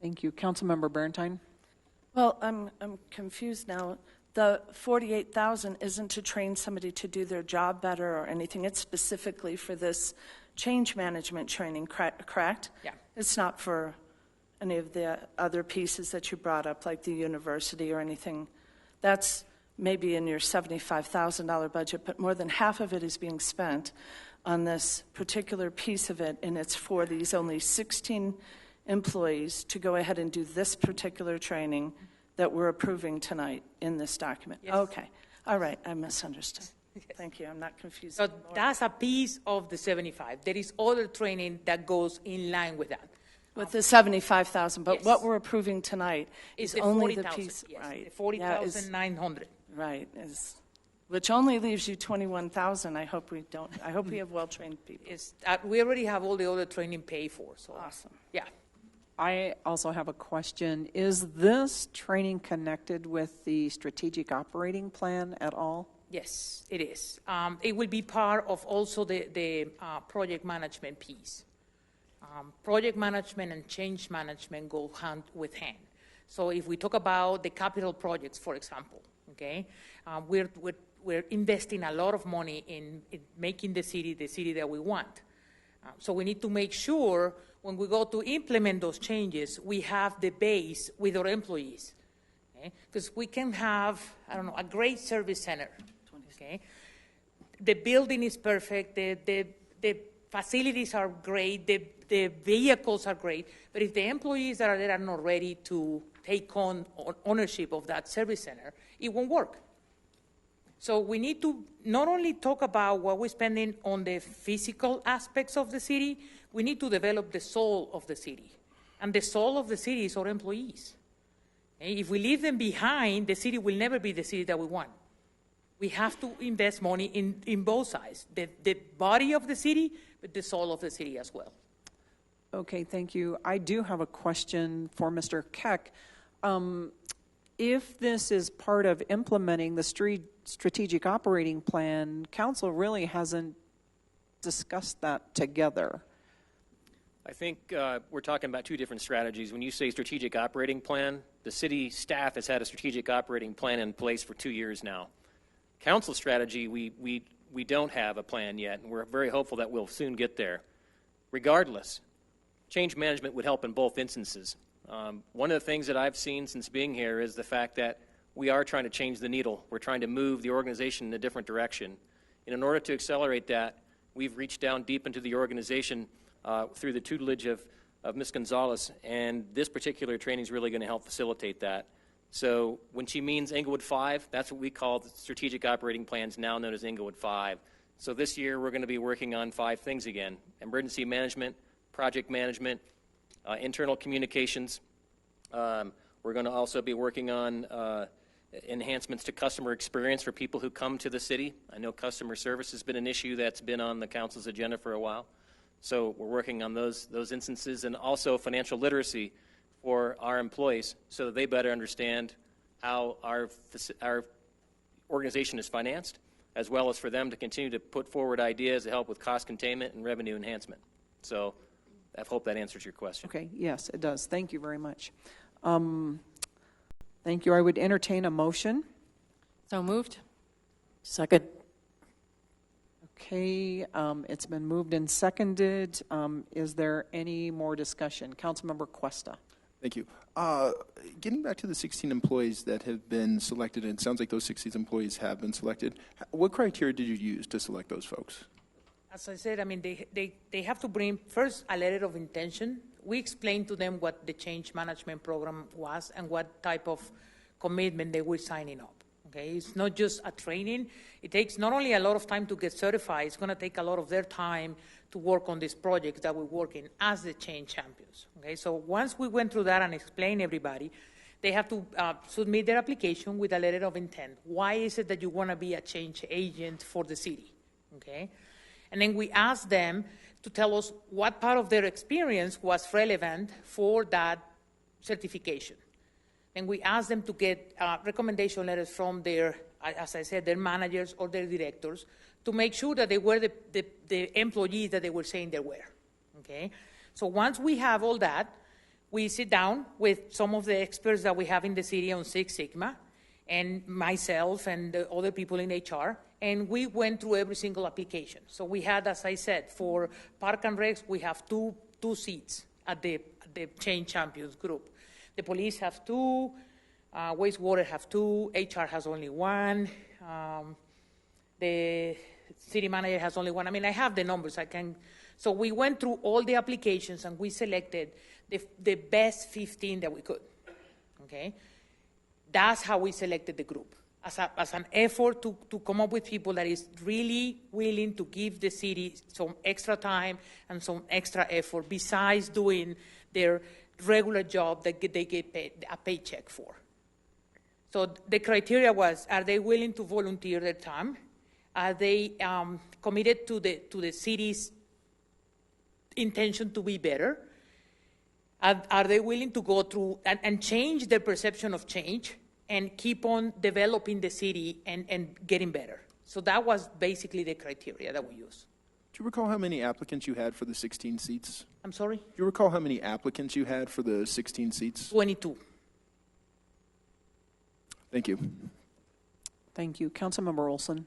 Thank you. Councilmember Berentine? Well, I'm confused now. The $48,000 isn't to train somebody to do their job better or anything. It's specifically for this change management training, correct? Yeah. It's not for any of the other pieces that you brought up, like the university or anything. That's maybe in your $75,000 budget, but more than half of it is being spent on this particular piece of it, and it's for these only 16 employees to go ahead and do this particular training that we're approving tonight in this document. Yes. Okay. All right. I misunderstood. Yes. Thank you. I'm not confused So anymore. that's a piece of the 75. There is other training that goes in line with that. With the 75,000, but Yes. what we're approving tonight is the only the 40,000, piece, yes, right? the 40,900. Right, which only leaves you 21,000. I hope we have well-trained people. We already have all the other training paid for. So awesome. Yeah. I also have a question. Is this training connected with the strategic operating plan at all? Yes, it is. It will be part of also the project management piece. Project management and change management go hand with hand. So if we talk about the capital projects, for example, okay, we're investing a lot of money in making the city that we want. So we need to make sure when we go to implement those changes, we have the base with our employees. Because we can have, a great service center. Okay? The building is perfect, the facilities are great, the vehicles are great, but if the employees that are there are not ready to take on ownership of that service center, it won't work. So we need to not only talk about what we're spending on the physical aspects of the city, we need to develop the soul of the city. And the soul of the city is our employees. And if we leave them behind, the city will never be the city that we want. We have to invest money in both sides, the body of the city, but the soul of the city as well. Okay, thank you. I do have a question for Mr. Keck. If this is part of implementing the strategic operating plan, council really hasn't discussed that together. I think we're talking about two different strategies. When you say strategic operating plan, the city staff has had a strategic operating plan in place for 2 years now. Council strategy, we don't have a plan yet, and we're very hopeful that we'll soon get there. Regardless, change management would help in both instances. One of the things that I've seen since being here is the fact that we are trying to change the needle. We're trying to move the organization in a different direction. And in order to accelerate that, we've reached down deep into the organization through the tutelage of of Ms. Gonzalez, and this particular training is really going to help facilitate that. So when she means Englewood 5, that's what we call the strategic operating plans, now known as Englewood 5. So this year we're going to be working on 5 things again: emergency management, project management, internal communications. We're going to also be working on enhancements to customer experience for people who come to the city. I know customer service has been an issue that's been on the council's agenda for a while. So we're working on those instances, and also financial literacy for our employees so that they better understand how our organization is financed, as well as for them to continue to put forward ideas to help with cost containment and revenue enhancement. So I hope that answers your question. Okay, yes, it does. Thank you very much. Thank you. I would entertain a motion. So moved. Second. Okay, it's been moved and seconded. Is there any more discussion? Councilmember Cuesta. Thank you. Getting back to the 16 employees that have been selected, and it sounds like those 16 employees have been selected, what criteria did you use to select those folks? As I said, I mean, they have to bring first a letter of intention. We explained to them what the change management program was and what type of commitment they were signing up. Okay, it's not just a training. It takes not only a lot of time to get certified, it's going to take a lot of their time to work on these projects that we're working as the change champions. Okay, so once we went through that and explained everybody, they have to submit their application with a letter of intent. Why is it that you want to be a change agent for the city? Okay, and then we asked them to tell us what part of their experience was relevant for that certification. And we asked them to get recommendation letters from their, as I said, their managers or their directors to make sure that they were the employees that they were saying they were. Okay? So once we have all that, we sit down with some of the experts that we have in the city on Six Sigma, and myself and the other people in HR, and we went through every single application. So we had, as I said, for Park and Recs, we have two seats at the Change Champions group. The police have 2, wastewater have 2, HR has only 1, the city manager has only 1. I mean, I have the numbers. So we went through all the applications and we selected the best 15 that we could. Okay, that's how we selected the group as an effort to come up with people that is really willing to give the city some extra time and some extra effort besides doing their regular job that they get paid a paycheck for. So the criteria was: are they willing to volunteer their time? Are they committed to the city's intention to be better? Are they willing to go through and change their perception of change and keep on developing the city and getting better? So that was basically the criteria that we used. Do you recall how many applicants you had for the 16 seats? I'm sorry? Do you recall how many applicants you had for the 16 seats? 22. Thank you. Thank you. Councilmember Olson.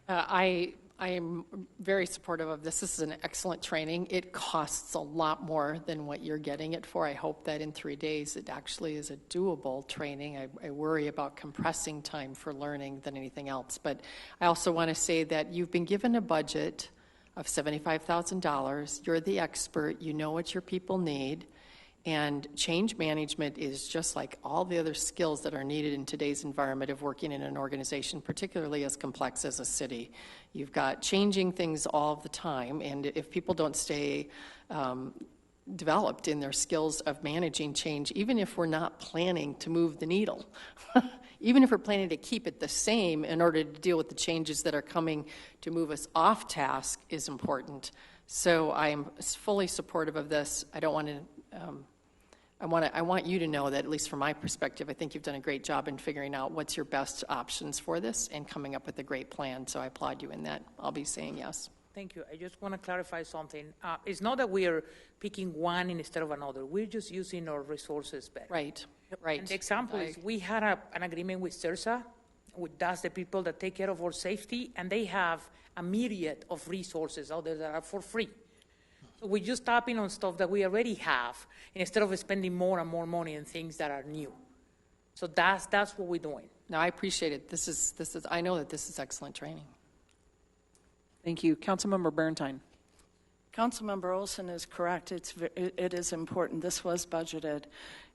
I am very supportive of this. This is an excellent training. It costs a lot more than what you're getting it for. I hope that in 3 days it actually is a doable training. I worry about compressing time for learning than anything else. But I also want to say that you've been given a budget of $75,000. You're the expert. You know what your people need. And change management is just like all the other skills that are needed in today's environment of working in an organization, particularly as complex as a city. You've got changing things all the time, and if people don't stay developed in their skills of managing change, even if we're not planning to move the needle, even if we're planning to keep it the same in order to deal with the changes that are coming to move us off task, is important. So I am fully supportive of this. I don't want to I want you to know that, at least from my perspective, I think you've done a great job in figuring out what's your best options for this and coming up with a great plan. So I applaud you in that. I'll be saying yes. Thank you. I just want to clarify something. It's not that we are picking one instead of another. We're just using our resources better. Right, right. And the example is we had an agreement with CIRSA, that's the people that take care of our safety, and they have a myriad of resources out there that are for free. So we're just tapping on stuff that we already have instead of spending more and more money on things that are new. So that's what we're doing. No, I appreciate it. This is. I know that this is excellent training. Thank you. Councilmember Berentine. Councilmember Olson is correct. It is important. This was budgeted.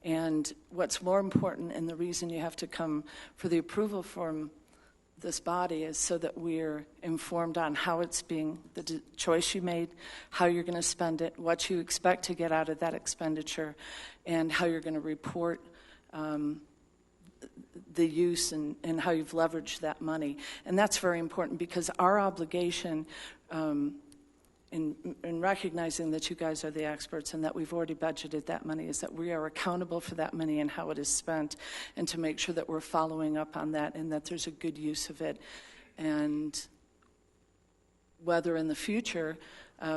And what's more important, and the reason you have to come for the approval from this body, is so that we're informed on how it's being, the choice you made, how you're going to spend it, what you expect to get out of that expenditure, and how you're going to report the use and how you've leveraged that money. And that's very important, because our obligation in recognizing that you guys are the experts and that we've already budgeted that money is that we are accountable for that money and how it is spent, and to make sure that we're following up on that and that there's a good use of it. And whether in the future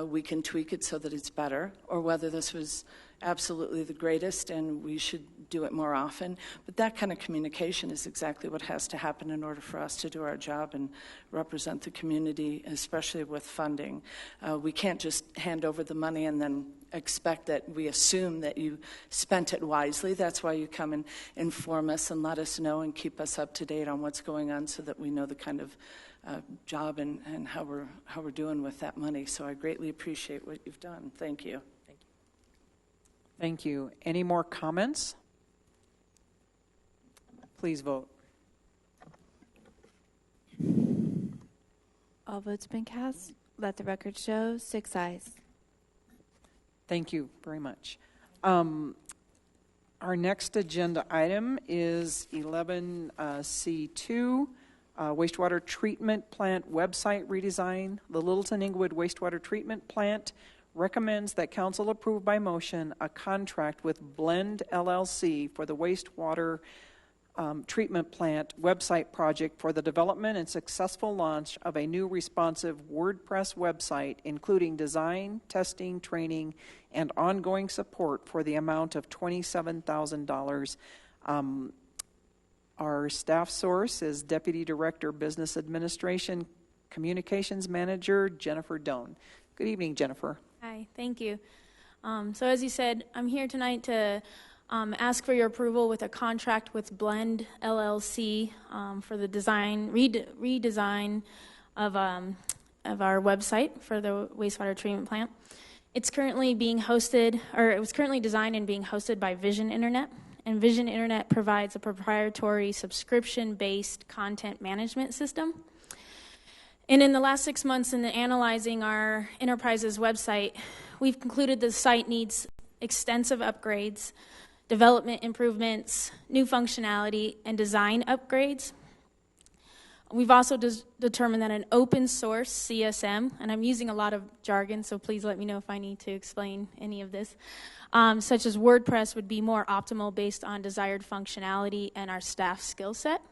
we can tweak it so that it's better, or whether this was absolutely the greatest and we should do it more often. But that kind of communication is exactly what has to happen in order for us to do our job and represent the community, especially with funding. We can't just hand over the money and then expect that we assume that you spent it wisely. That's why you come and inform us and let us know and keep us up to date on what's going on, so that we know the kind of job and how we're doing with that money. So I greatly appreciate what you've done. Thank you. Thank you. Any more comments? Please vote. All votes been cast. Let the record show 6 ayes. Thank you very much. Our next agenda item is 11C2, wastewater treatment plant website redesign. The Littleton Immigrant Wastewater Treatment Plant recommends that council approve by motion a contract with Blend LLC for the wastewater treatment plant website project for the development and successful launch of a new responsive WordPress website, including design, testing, training, and ongoing support for the amount of $27,000. Our staff source is Deputy Director, Business Administration, Communications Manager, Jennifer Doan. Good evening, Jennifer. Hi, thank you. So as you said, I'm here tonight to ask for your approval with a contract with Blend LLC for the redesign of our website for the wastewater treatment plant. It's currently being hosted, or it was currently designed and being hosted by Vision Internet. And Vision Internet provides a proprietary subscription-based content management system. And in the last 6 months in analyzing our enterprise's website, we've concluded the site needs extensive upgrades, development improvements, new functionality, and design upgrades. We've also determined that an open source CSM, and I'm using a lot of jargon, so please let me know if I need to explain any of this, such as WordPress would be more optimal based on desired functionality and our staff skill set.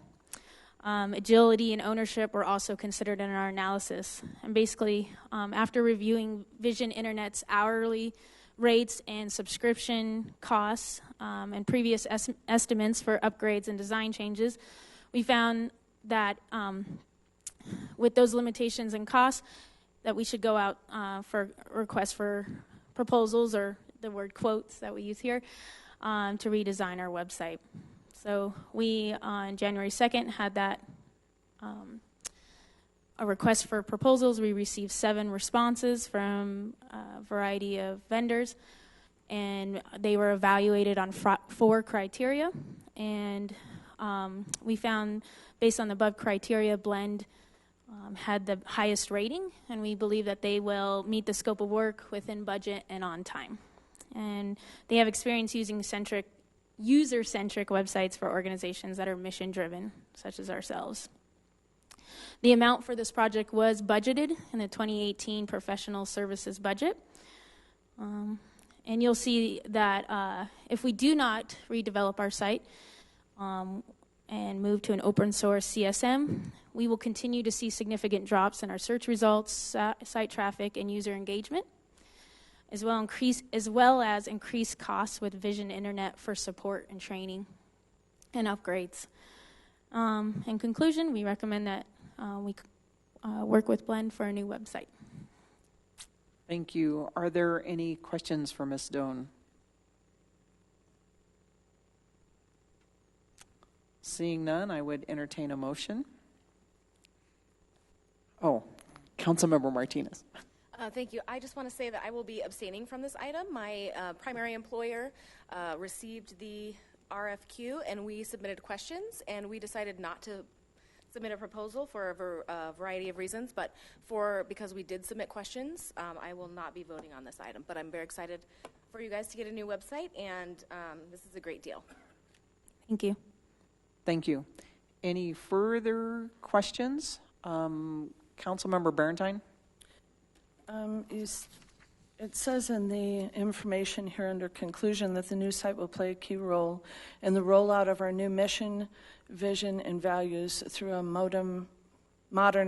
Agility and ownership were also considered in our analysis. And basically, after reviewing Vision Internet's hourly rates and subscription costs and previous estimates for upgrades and design changes, we found that with those limitations and costs, that we should go out for requests for proposals, or the word quotes that we use here, to redesign our website. So we, on January 2nd, had that a request for proposals. We received 7 responses from a variety of vendors, and they were evaluated on 4 criteria. And we found, based on the above criteria, Blend had the highest rating, and we believe that they will meet the scope of work within budget and on time. And they have experience using user-centric websites for organizations that are mission-driven, such as ourselves. The amount for this project was budgeted in the 2018 professional services budget. And you'll see that if we do not redevelop our site and move to an open source CSM, we will continue to see significant drops in our search results, site traffic, and user engagement, as well as increased costs with Vision Internet for support and training and upgrades. In conclusion, we recommend that we work with Blend for a new website. Thank you. Are there any questions for Ms. Doan? Seeing none, I would entertain a motion. Oh, Councilmember Martinez. Thank you. I just want to say that I will be abstaining from this item. My primary employer received the RFQ, and we submitted questions, and we decided not to submit a proposal for a variety of reasons, but because we did submit questions, I will not be voting on this item. But I'm very excited for you guys to get a new website, and this is a great deal. Thank you. Thank you. Any further questions? Councilmember Barentine? It says in the information here under conclusion that the new site will play a key role in the rollout of our new mission, vision, and values through a modern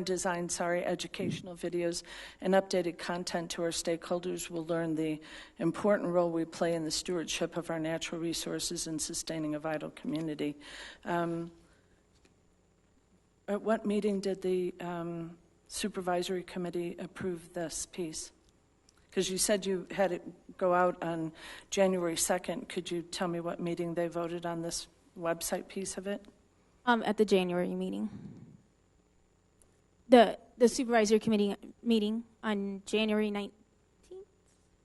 design, educational videos and updated content to our stakeholders will learn the important role we play in the stewardship of our natural resources and sustaining a vital community. At what meeting did the Supervisory Committee approve this piece? Because you said you had it go out on January 2nd. Could you tell me what meeting they voted on this website piece of it? At the January meeting. The Supervisory Committee meeting on January 19th?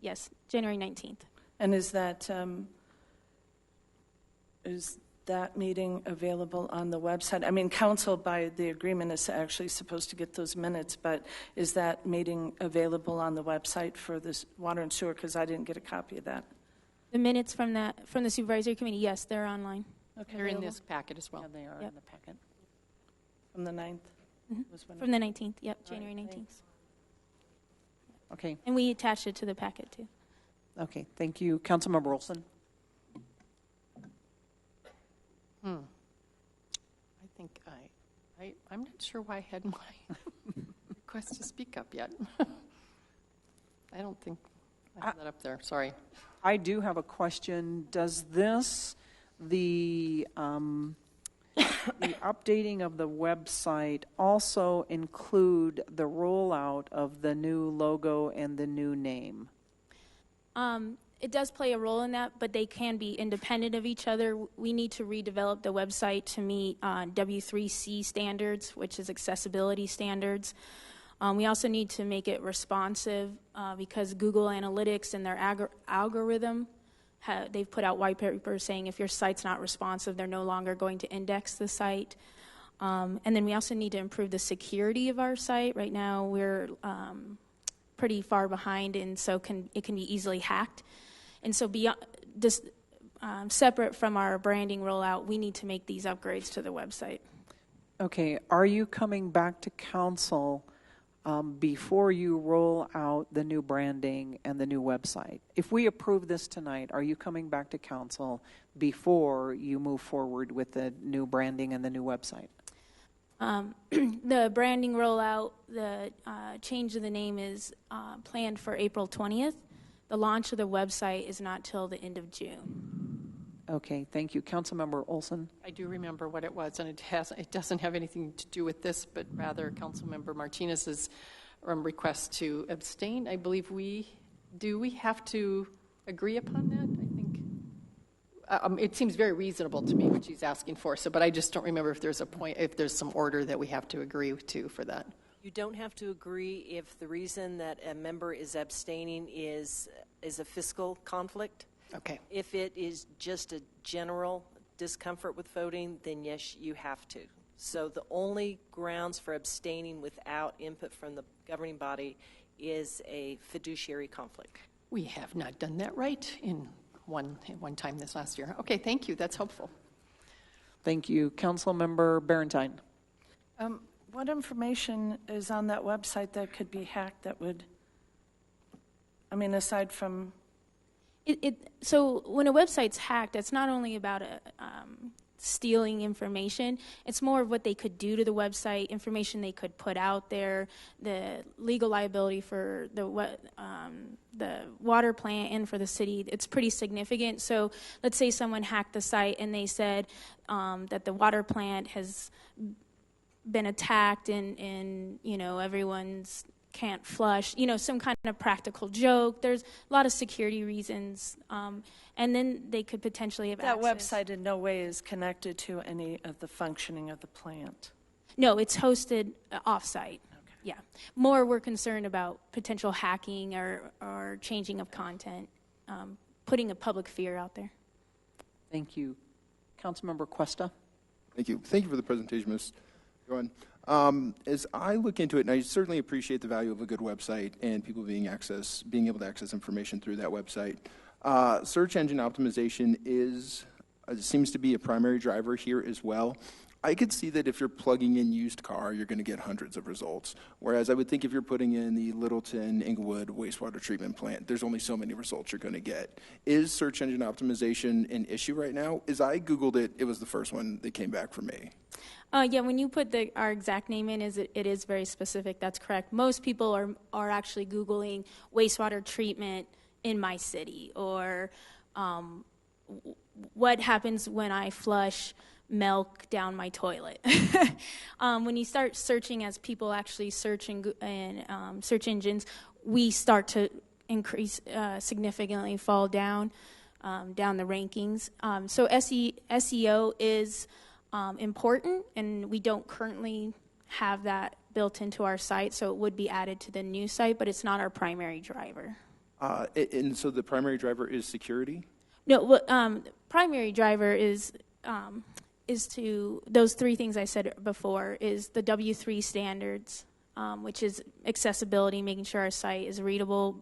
Yes, January 19th. And is that meeting available on the website? I mean, council by the agreement is actually supposed to get those minutes, but is that meeting available on the website for this water and sewer? Because I didn't get a copy of that. The minutes from the Supervisory Committee, yes, they're online. Okay. They're in this packet as well. Yeah, they are in the packet. From the 9th? Mm-hmm. From the 19th, yep, January 19th. Okay. And we attached it to the packet, too. Okay, thank you. Councilmember Olson? I think I'm not sure why I had my request to speak up yet. I don't think I have that up there. Sorry. I do have a question. Does the updating of the website also include the rollout of the new logo and the new name? It does play a role in that, but they can be independent of each other. We need to redevelop the website to meet W3C standards, which is accessibility standards. We also need to make it responsive because Google Analytics and their algorithm, they've put out white papers saying if your site's not responsive, they're no longer going to index the site. And then we also need to improve the security of our site. Right now, we're pretty far behind, and so it can be easily hacked. And so beyond this, separate from our branding rollout, we need to make these upgrades to the website. Okay, are you coming back to council before you roll out the new branding and the new website? If we approve this tonight, are you coming back to council before you move forward with the new branding and the new website? The branding rollout, the change of the name is planned for April 20th. The launch of the website is not till the end of June. Okay, thank you. Councilmember Olson? I do remember what it was, and it doesn't have anything to do with this, but rather Councilmember Martinez's request to abstain. I believe we have to agree upon that? I think it seems very reasonable to me what she's asking for. But I just don't remember if there's some order that we have to agree to for that. You don't have to agree if the reason that a member is abstaining is a fiscal conflict. Okay. If it is just a general discomfort with voting, then yes, you have to. So the only grounds for abstaining without input from the governing body is a fiduciary conflict. We have not done that right in one time this last year. Okay, thank you. That's helpful. Thank you. Councilmember Barentine? What information is on that website that could be hacked that would, aside from... So when a website's hacked, it's not only about stealing information. It's more of what they could do to the website, information they could put out there, the legal liability for the water plant and for the city. It's pretty significant. So let's say someone hacked the site and they said that the water plant has been attacked and everyone's can't flush, some kind of practical joke. There's a lot of security reasons. And then they could potentially have that access. website in no way is connected to any of the functioning of the plant. No, it's hosted off-site. Okay. Yeah, more we're concerned about potential hacking or changing of content, putting a public fear out there. Thank you. Councilmember Cuesta. Thank you. Thank you for the presentation, Ms. Cohn. As I look into it, and I certainly appreciate the value of a good website and people being able to access information through that website. Search engine optimization seems to be a primary driver here as well. I could see that if you're plugging in used car, you're going to get hundreds of results. Whereas I would think if you're putting in the Littleton Englewood wastewater treatment plant, there's only so many results you're going to get. Is search engine optimization an issue right now? As I Googled it, it was the first one that came back for me. Yeah, when you put our exact name in, it is very specific. That's correct. Most people are actually Googling wastewater treatment in my city, or what happens when I flush milk down my toilet. When you start searching, as people actually search in search engines, we start to increase significantly, fall down the rankings. So SEO is important, and we don't currently have that built into our site, so it would be added to the new site, but it's not our primary driver. And so the primary driver is security? No, primary driver is to those three things I said before, is the W3 standards, which is accessibility, making sure our site is readable,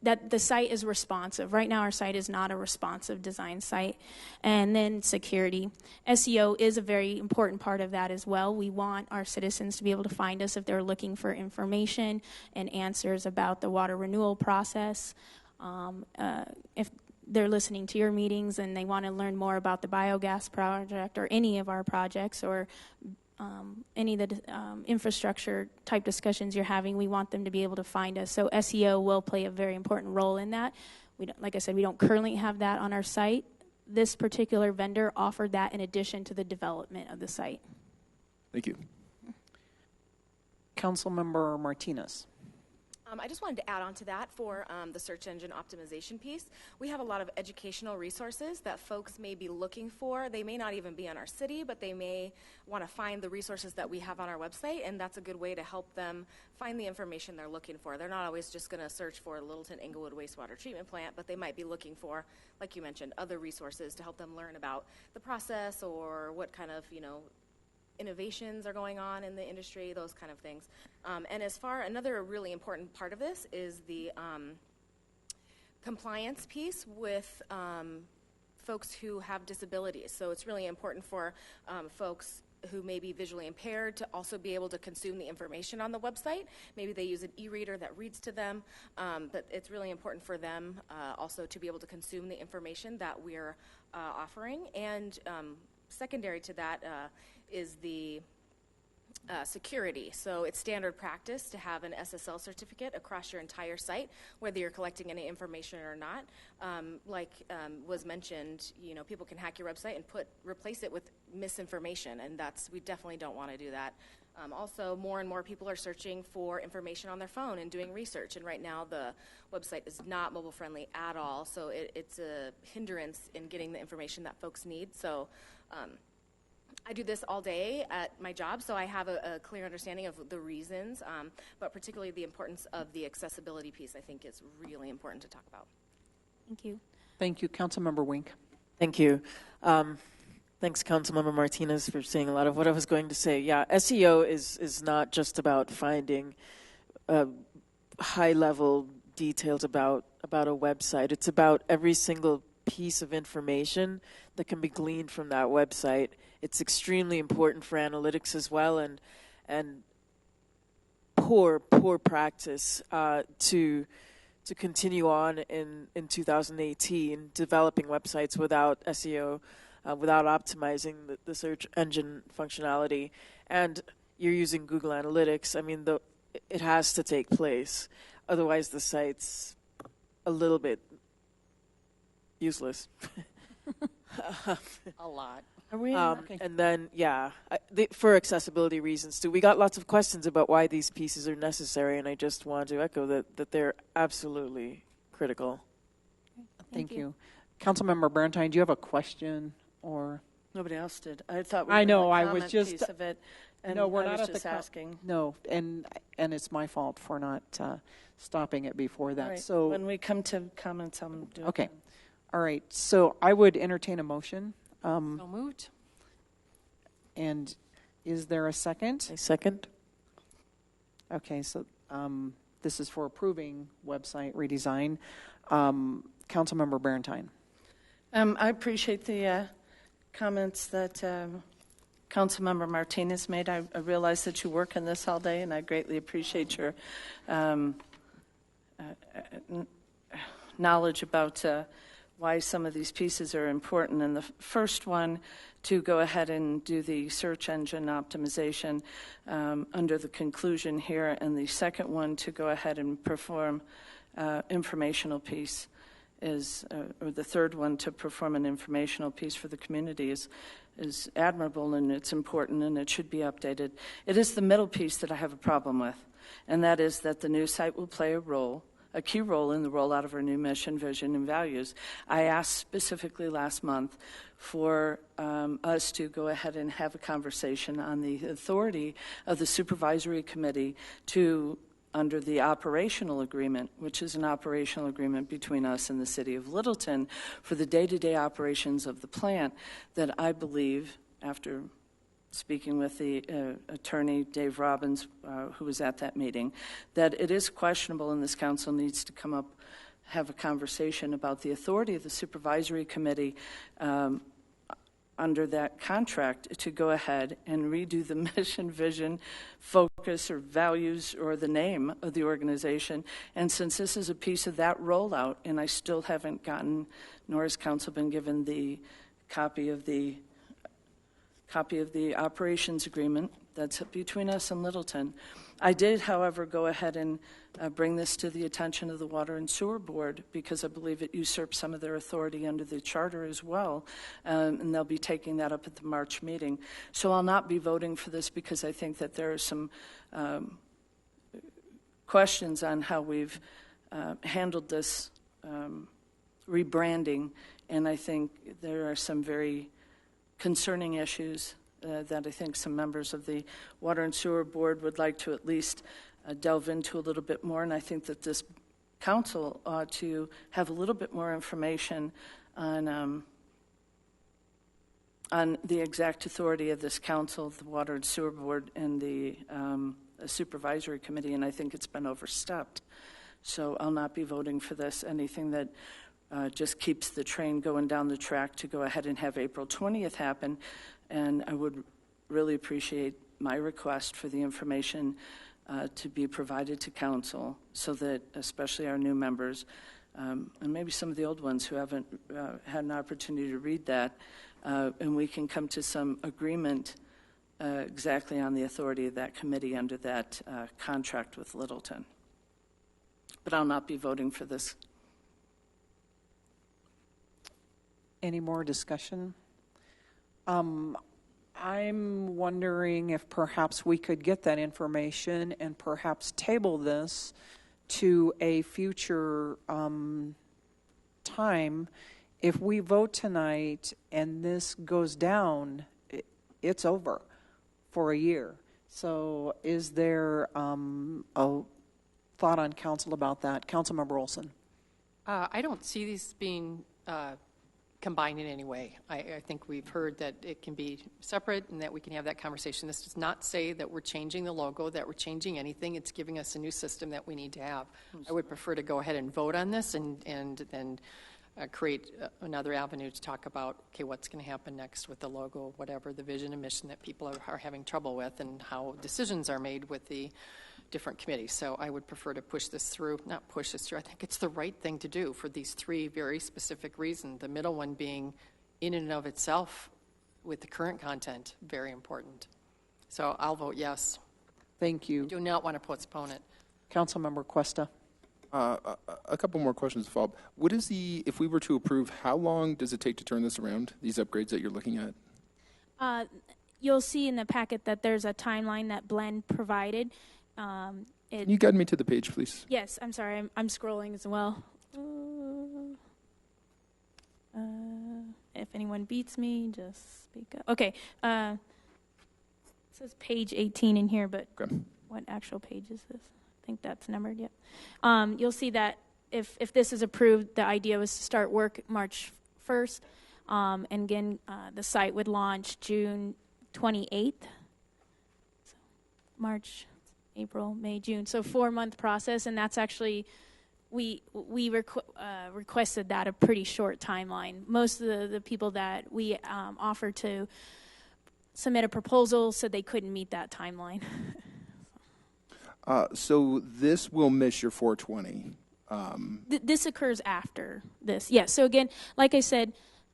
that the site is responsive. Right now our site is not a responsive design site. And then security. SEO is a very important part of that as well. We want our citizens to be able to find us if they're looking for information and answers about the water renewal process. If they're listening to your meetings and they want to learn more about the biogas project or any of our projects, or any of the infrastructure type discussions you're having, we want them to be able to find us. So SEO will play a very important role in that. Like I said, we don't currently have that on our site. This particular vendor offered that in addition to the development of the site. Thank you. Councilmember Martinez. I just wanted to add on to that for the search engine optimization piece. We have a lot of educational resources that folks may be looking for. They may not even be on our city, but they may want to find the resources that we have on our website, and that's a good way to help them find the information they're looking for. They're not always just going to search for Littleton Englewood wastewater treatment plant, but they might be looking for, like you mentioned, other resources to help them learn about the process or what kind of, innovations are going on in the industry, those kind of things. And another really important part of this is the compliance piece with folks who have disabilities. So it's really important for folks who may be visually impaired to also be able to consume the information on the website. Maybe they use an e-reader that reads to them, but it's really important for them also to be able to consume the information that we're offering. And secondary to that is the security. So it's standard practice to have an SSL certificate across your entire site, whether you're collecting any information or not. Like was mentioned, people can hack your website and replace it with misinformation, and we definitely don't want to do that. Also, more and more people are searching for information on their phone and doing research, and right now the website is not mobile friendly at all, so it's a hindrance in getting the information that folks need. So I do this all day at my job, so I have a clear understanding of the reasons, but particularly the importance of the accessibility piece, I think, is really important to talk about. Thank you. Thank you. Councilmember Wink. Thank you. Thanks, Councilmember Martinez, for saying a lot of what I was going to say. Yeah, SEO is not just about finding high-level details about a website. It's about every single piece of information that can be gleaned from that website. It's extremely important for analytics as well, and poor practice to continue on in 2018 developing websites without SEO, without optimizing the search engine functionality. And you're using Google Analytics. I mean, it has to take place. Otherwise, the site's a little bit useless. A lot. And then, for accessibility reasons too. We got lots of questions about why these pieces are necessary, and I just want to echo that they're absolutely critical. Thank you. Councilmember Barentine, do you have a question or Nobody else did. I thought we I were know, in the I was comment just- piece of it, and No, we're I not was at just the asking. No, and it's my fault for not stopping it before that. All right. So when we come to comments, I'm doing okay, that. all right. So I would entertain a motion. So moved. And is there a second? A second. Okay, so this is for approving website redesign. Councilmember Barentine. I appreciate the comments that Councilmember Martinez made. I realize that you work in this all day, and I greatly appreciate your knowledge about why some of these pieces are important. And the first one, to go ahead and do the search engine optimization under the conclusion here, and the second one, to go ahead and perform informational piece is, or the third one, to perform an informational piece for the community is admirable, and it's important, and it should be updated. It is the middle piece that I have a problem with, and that is that the new site will play a key role in the rollout of our new mission, vision, and values. I asked specifically last month for us to go ahead and have a conversation on the authority of the supervisory committee to, under the operational agreement, which is an operational agreement between us and the city of Littleton, for the day-to-day operations of the plant, that I believe, after speaking with the attorney, Dave Robbins, who was at that meeting, that it is questionable, and this council needs to have a conversation about the authority of the supervisory committee under that contract to go ahead and redo the mission, vision, focus, or values, or the name of the organization. And since this is a piece of that rollout, and I still haven't gotten, nor has council been given the copy of the operations agreement that's between us and Littleton. I did, however, go ahead and bring this to the attention of the Water and Sewer Board, because I believe it usurps some of their authority under the charter as well, and they'll be taking that up at the March meeting. So I'll not be voting for this, because I think that there are some questions on how we've handled this rebranding, and I think there are some very concerning issues that I think some members of the Water and Sewer Board would like to at least delve into a little bit more. And I think that this council ought to have a little bit more information on the exact authority of this council, the Water and Sewer Board, and the Supervisory Committee, and I think it's been overstepped. So I'll not be voting for this. Anything that just keeps the train going down the track to go ahead and have April 20th happen. And I would really appreciate my request for the information to be provided to council, so that especially our new members, and maybe some of the old ones who haven't had an opportunity to read that, and we can come to some agreement exactly on the authority of that committee under that contract with Littleton. But I'll not be voting for this. Any more discussion? I'm wondering if perhaps we could get that information and perhaps table this to a future time. If we vote tonight and this goes down, it's over for a year. So is there a thought on council about that? Councilmember Olson. I don't see these being combined in any way. I think we've heard that it can be separate and that we can have that conversation. This does not say that we're changing the logo, that we're changing anything. It's giving us a new system that we need to have. I would prefer to go ahead and vote on this and then create another avenue to talk about, okay, what's going to happen next with the logo, whatever the vision and mission that people are having trouble with, and how decisions are made with the different committees. So I would prefer to push this through, not push this through. I think it's the right thing to do for these three very specific reasons. The middle one being in and of itself with the current content, very important. So I'll vote yes. Thank you. I do not want to postpone it. Councilmember Cuesta. A couple more questions to follow up. What is if we were to approve, how long does it take to turn this around, these upgrades that you're looking at? You'll see in the packet that there's a timeline that Blend provided. Can you guide me to the page, please? Yes, I'm sorry. I'm scrolling as well. if anyone beats me, just speak up. Okay. It says page 18 in here, but what actual page is this? I think that's numbered, yep. You'll see that if this is approved, the idea was to start work March 1st. And again, the site would launch June 28th. So March, April, May, June. So 4-month process, and that's actually, we requested that a pretty short timeline. Most of the people that we offered to submit a proposal said they couldn't meet that timeline. So this will miss your 420. This occurs after this. Yes. So again, like I said,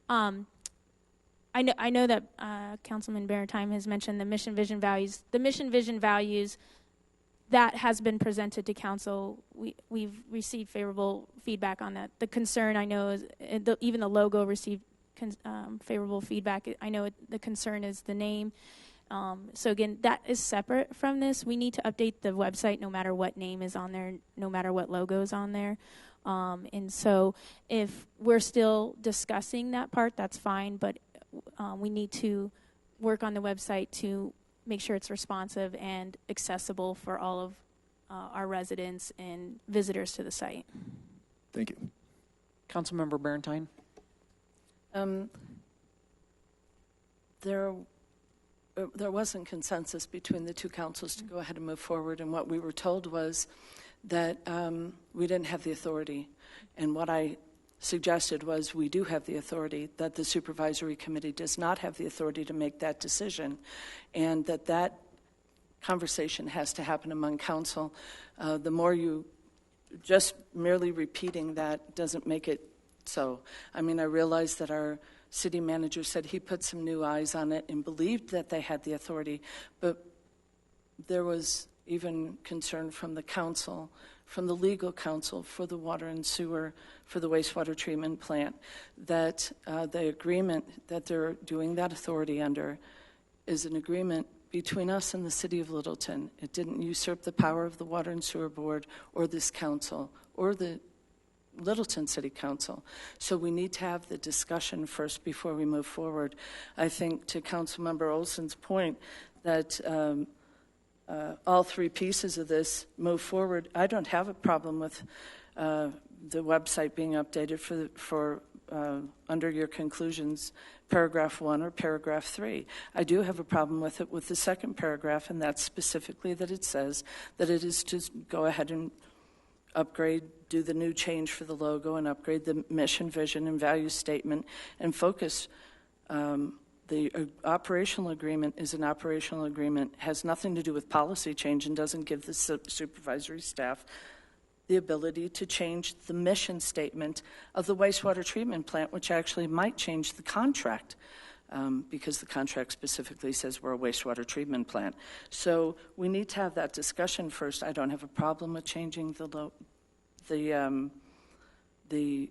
I know that Councilman Baratime has mentioned the mission, vision, values. The mission, vision, values, that has been presented to council. We've received favorable feedback on that. The concern, I know, is even the logo received favorable feedback. I know the concern is the name. So again, that is separate from this. We need to update the website no matter what name is on there, no matter what logo is on there. And so if we're still discussing that part, that's fine, but we need to work on the website to make sure it's responsive and accessible for all of our residents and visitors to the site. Thank you. Councilmember Barentine. There wasn't consensus between the two councils to go ahead and move forward, and what we were told was that we didn't have the authority. And what I suggested was we do have the authority, that the supervisory committee does not have the authority to make that decision, and that conversation has to happen among council. The more you just merely repeating that doesn't make it so. I mean, I realize that our city manager said he put some new eyes on it and believed that they had the authority, but there was even concern from the council, from the legal counsel for the water and sewer, for the wastewater treatment plant, that the agreement that they're doing that authority under is an agreement between us and the city of Littleton. It didn't usurp the power of the Water and Sewer Board or this council or the Littleton City Council. So we need to have the discussion first before we move forward. I think to Councilmember Olson's point that all three pieces of this move forward. I don't have a problem with the website being updated for under your conclusions, paragraph 1 or paragraph 3. I do have a problem with it with the second paragraph, and that's specifically that it says that it is to go ahead and upgrade, do the new change for the logo and upgrade the mission, vision, and value statement and focus. The operational agreement is an operational agreement, has nothing to do with policy change and doesn't give the supervisory staff the ability to change the mission statement of the wastewater treatment plant, which actually might change the contract because the contract specifically says we're a wastewater treatment plant. So we need to have that discussion first. I don't have a problem with changing the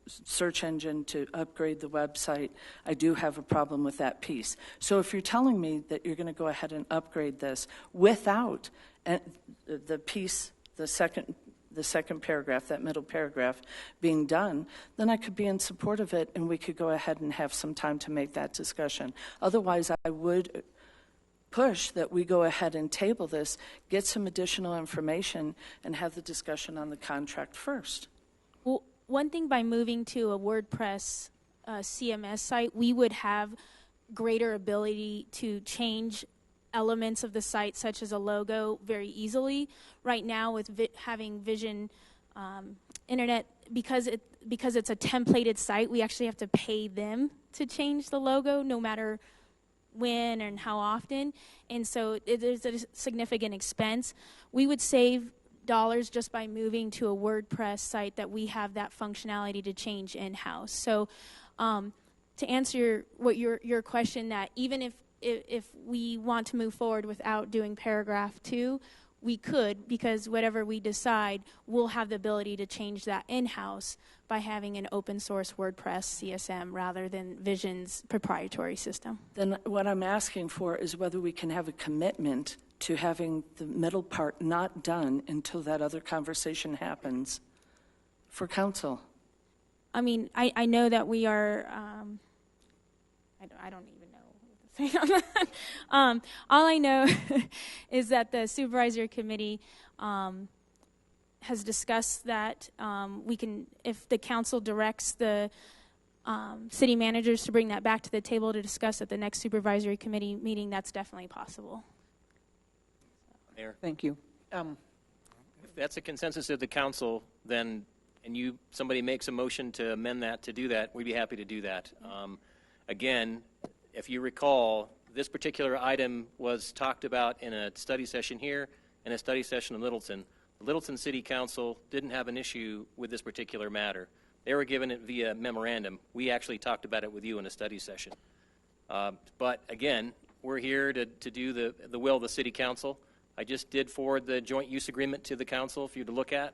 search engine to upgrade the website. I do have a problem with that piece. So if you're telling me that you're going to go ahead and upgrade this without the piece, the second paragraph, that middle paragraph being done, then I could be in support of it and we could go ahead and have some time to make that discussion. Otherwise, I would push that we go ahead and table this, get some additional information, and have the discussion on the contract first. Well, one thing, by moving to a WordPress CMS site, we would have greater ability to change elements of the site, such as a logo, very easily. Right now, with having Vision Internet, because it's a templated site, we actually have to pay them to change the logo, no matter when and how often, and so there's a significant expense. We would save dollars just by moving to a WordPress site that we have that functionality to change in-house. So to answer your question, that even if we want to move forward without doing paragraph 2, we could, because whatever we decide, we'll have the ability to change that in-house by having an open source WordPress CSM rather than Vision's proprietary system. Then what I'm asking for is whether we can have a commitment to having the middle part not done until that other conversation happens for council. I mean, I know that we are, I don't even know what to say on that. All I know is that the supervisory committee has discussed that we can, if the council directs the city managers to bring that back to the table to discuss at the next supervisory committee meeting, that's definitely possible. Mayor? Thank you. If that's a consensus of the council, then, and somebody makes a motion to amend that to do that, we'd be happy to do that. Again, if you recall, this particular item was talked about in a study session here and a study session in Littleton. The Littleton City Council didn't have an issue with this particular matter. They were given it via memorandum. We actually talked about it with you in a study session. But again, we're here to do the will of the City Council. I just did forward the joint use agreement to the council for you to look at.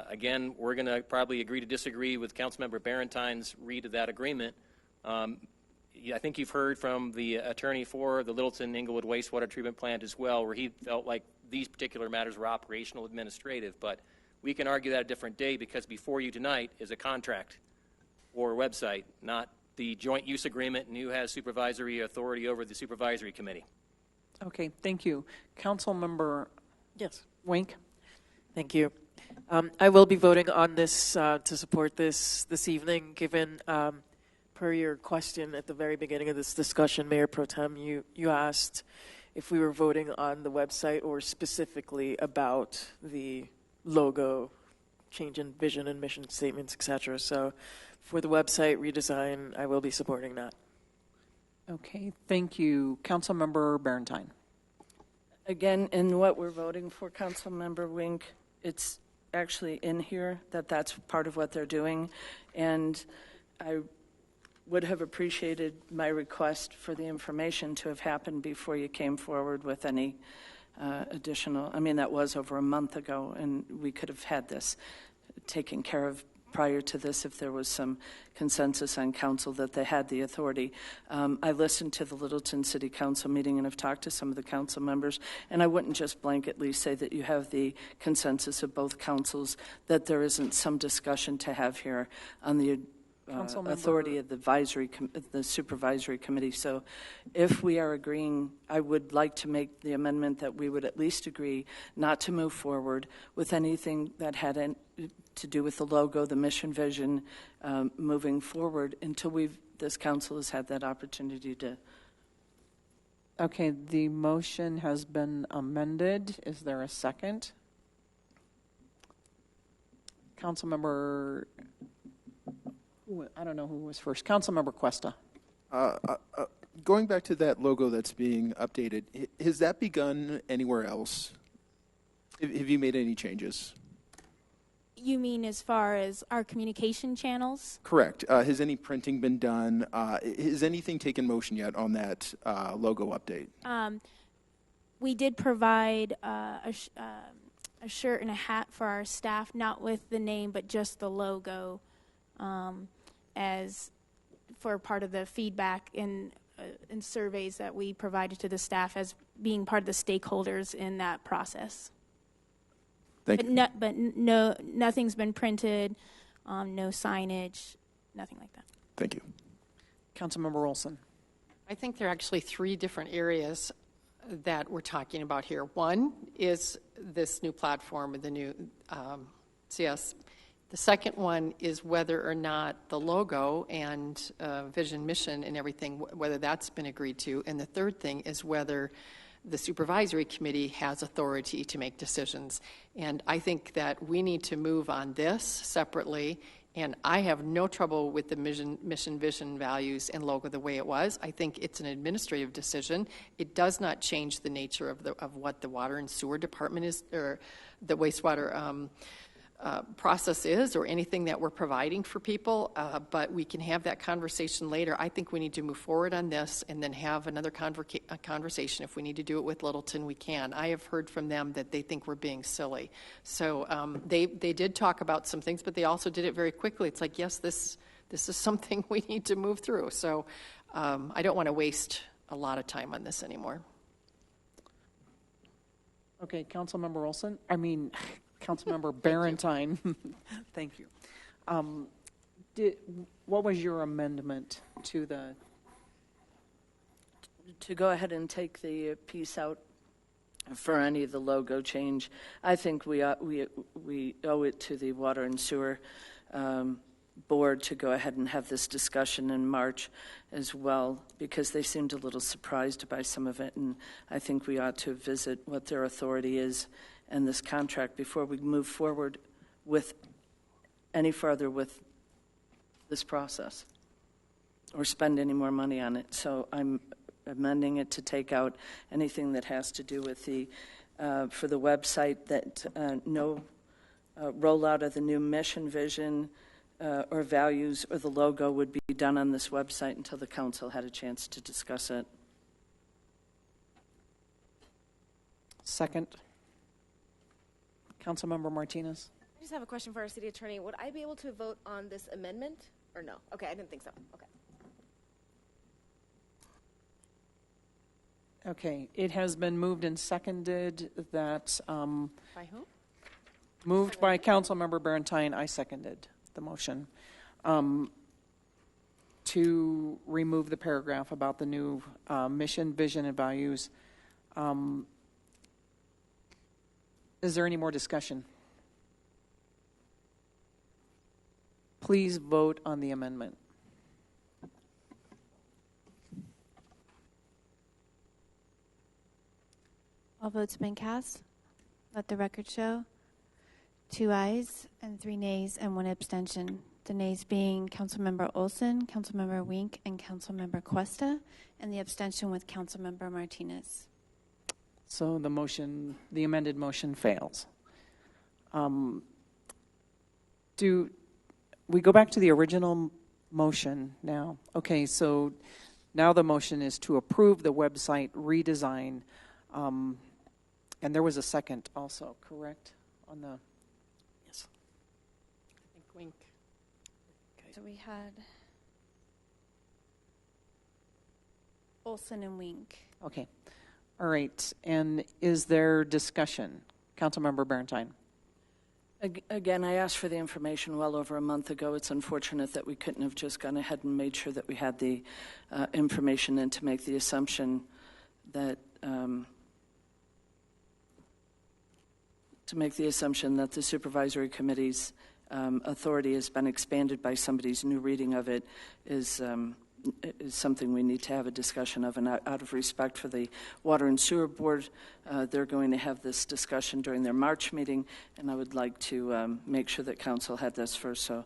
Again, we're going to probably agree to disagree with Councilmember Barentine's read of that agreement. I think you've heard from the attorney for the Littleton Englewood wastewater treatment plant as well, where he felt like these particular matters were operational administrative. But we can argue that a different day, because before you tonight is a contract or website, not the joint use agreement and who has supervisory authority over the supervisory committee. Okay, thank you. Councilmember Wink. Thank you. I will be voting on this to support this evening, given per your question at the very beginning of this discussion, Mayor Pro Tem, you asked if we were voting on the website or specifically about the logo, change in vision and mission statements, etc. So for the website redesign, I will be supporting that. Okay, thank you. Councilmember Barentine. Again, in what we're voting for, Councilmember Wink, it's actually in here that that's part of what they're doing. And I would have appreciated my request for the information to have happened before you came forward with any additional. I mean, that was over a month ago, and we could have had this taken care of prior to this if there was some consensus on council that they had the authority. I listened to the Littleton City Council meeting and have talked to some of the council members, and I wouldn't just blanketly say that you have the consensus of both councils, that there isn't some discussion to have here on the authority of the supervisory committee. So if we are agreeing, I would like to make the amendment that we would at least agree not to move forward with anything that had to do with the logo, the mission vision, moving forward until this council has had that opportunity to. Okay, the motion has been amended. Is there a second? Councilmember, I don't know who was first. Councilmember Cuesta. Going back to that logo that's being updated, has that begun anywhere else? Have you made any changes? You mean as far as our communication channels? Correct. Has any printing been done? Has anything taken motion yet on that logo update? We did provide a shirt and a hat for our staff, not with the name, but just the logo, as for part of the feedback in surveys that we provided to the staff as being part of the stakeholders in that process. Thank you. But nothing's been printed, no signage, nothing like that. Thank you. Councilmember Olson. I think there are actually three different areas that we're talking about here. One is this new platform with the new CS. The second one is whether or not the logo and vision, mission, and everything, whether that's been agreed to. And the third thing is whether the supervisory committee has authority to make decisions. And I think that we need to move on this separately. And I have no trouble with the mission, vision, values, and logo the way it was. I think it's an administrative decision. It does not change the nature of what the water and sewer department is, or the wastewater process is, or anything that we're providing for people, but we can have that conversation later. I think we need to move forward on this and then have another conversation. If we need to do it with Littleton, we can. I have heard from them that they think we're being silly. So they did talk about some things, but they also did it very quickly. It's like, yes, this is something we need to move through. So I don't want to waste a lot of time on this anymore. Okay, Councilmember Olson. Councilmember Barentine. Thank you. What was your amendment to the? To go ahead and take the piece out for any of the logo change. I think we owe it to the Water and Sewer Board to go ahead and have this discussion in March as well, because they seemed a little surprised by some of it, and I think we ought to visit what their authority is in this contract before we move forward with any further with this process or spend any more money on it. So I'm amending it to take out anything that has to do with the for the website, that no rollout of the new mission, vision, or values or the logo would be done on this website until the council had a chance to discuss it. Second. Councilmember Martinez. I just have a question for our city attorney. Would I be able to vote on this amendment or no? Okay, I didn't think so. Okay. Okay, it has been moved and seconded that. By who? Moved by Councilmember Barentine. I seconded the motion to remove the paragraph about the new mission, vision, and values. Is there any more discussion? Please vote on the amendment. All votes have been cast. Let the record show. 2 ayes and 3 nays and 1 abstention. The nays being Councilmember Olson, Councilmember Wink, and Councilmember Cuesta, and the abstention with Councilmember Martinez. So the motion, the amended motion fails. Do we go back to the original motion now? Okay, so now the motion is to approve the website redesign. And there was a second also, correct? On the yes, I think Wink. Okay. So we had Olson and Wink. Okay, all right. And is there discussion? Councilmember Barentine. Again, I asked for the information well over a month ago. It's unfortunate that we couldn't have just gone ahead and made sure that we had the information and to make the assumption that the supervisory committee's authority has been expanded by somebody's new reading of it is something we need to have a discussion of. And out of respect for the Water and Sewer Board, they're going to have this discussion during their March meeting, and I would like to make sure that council had this first. So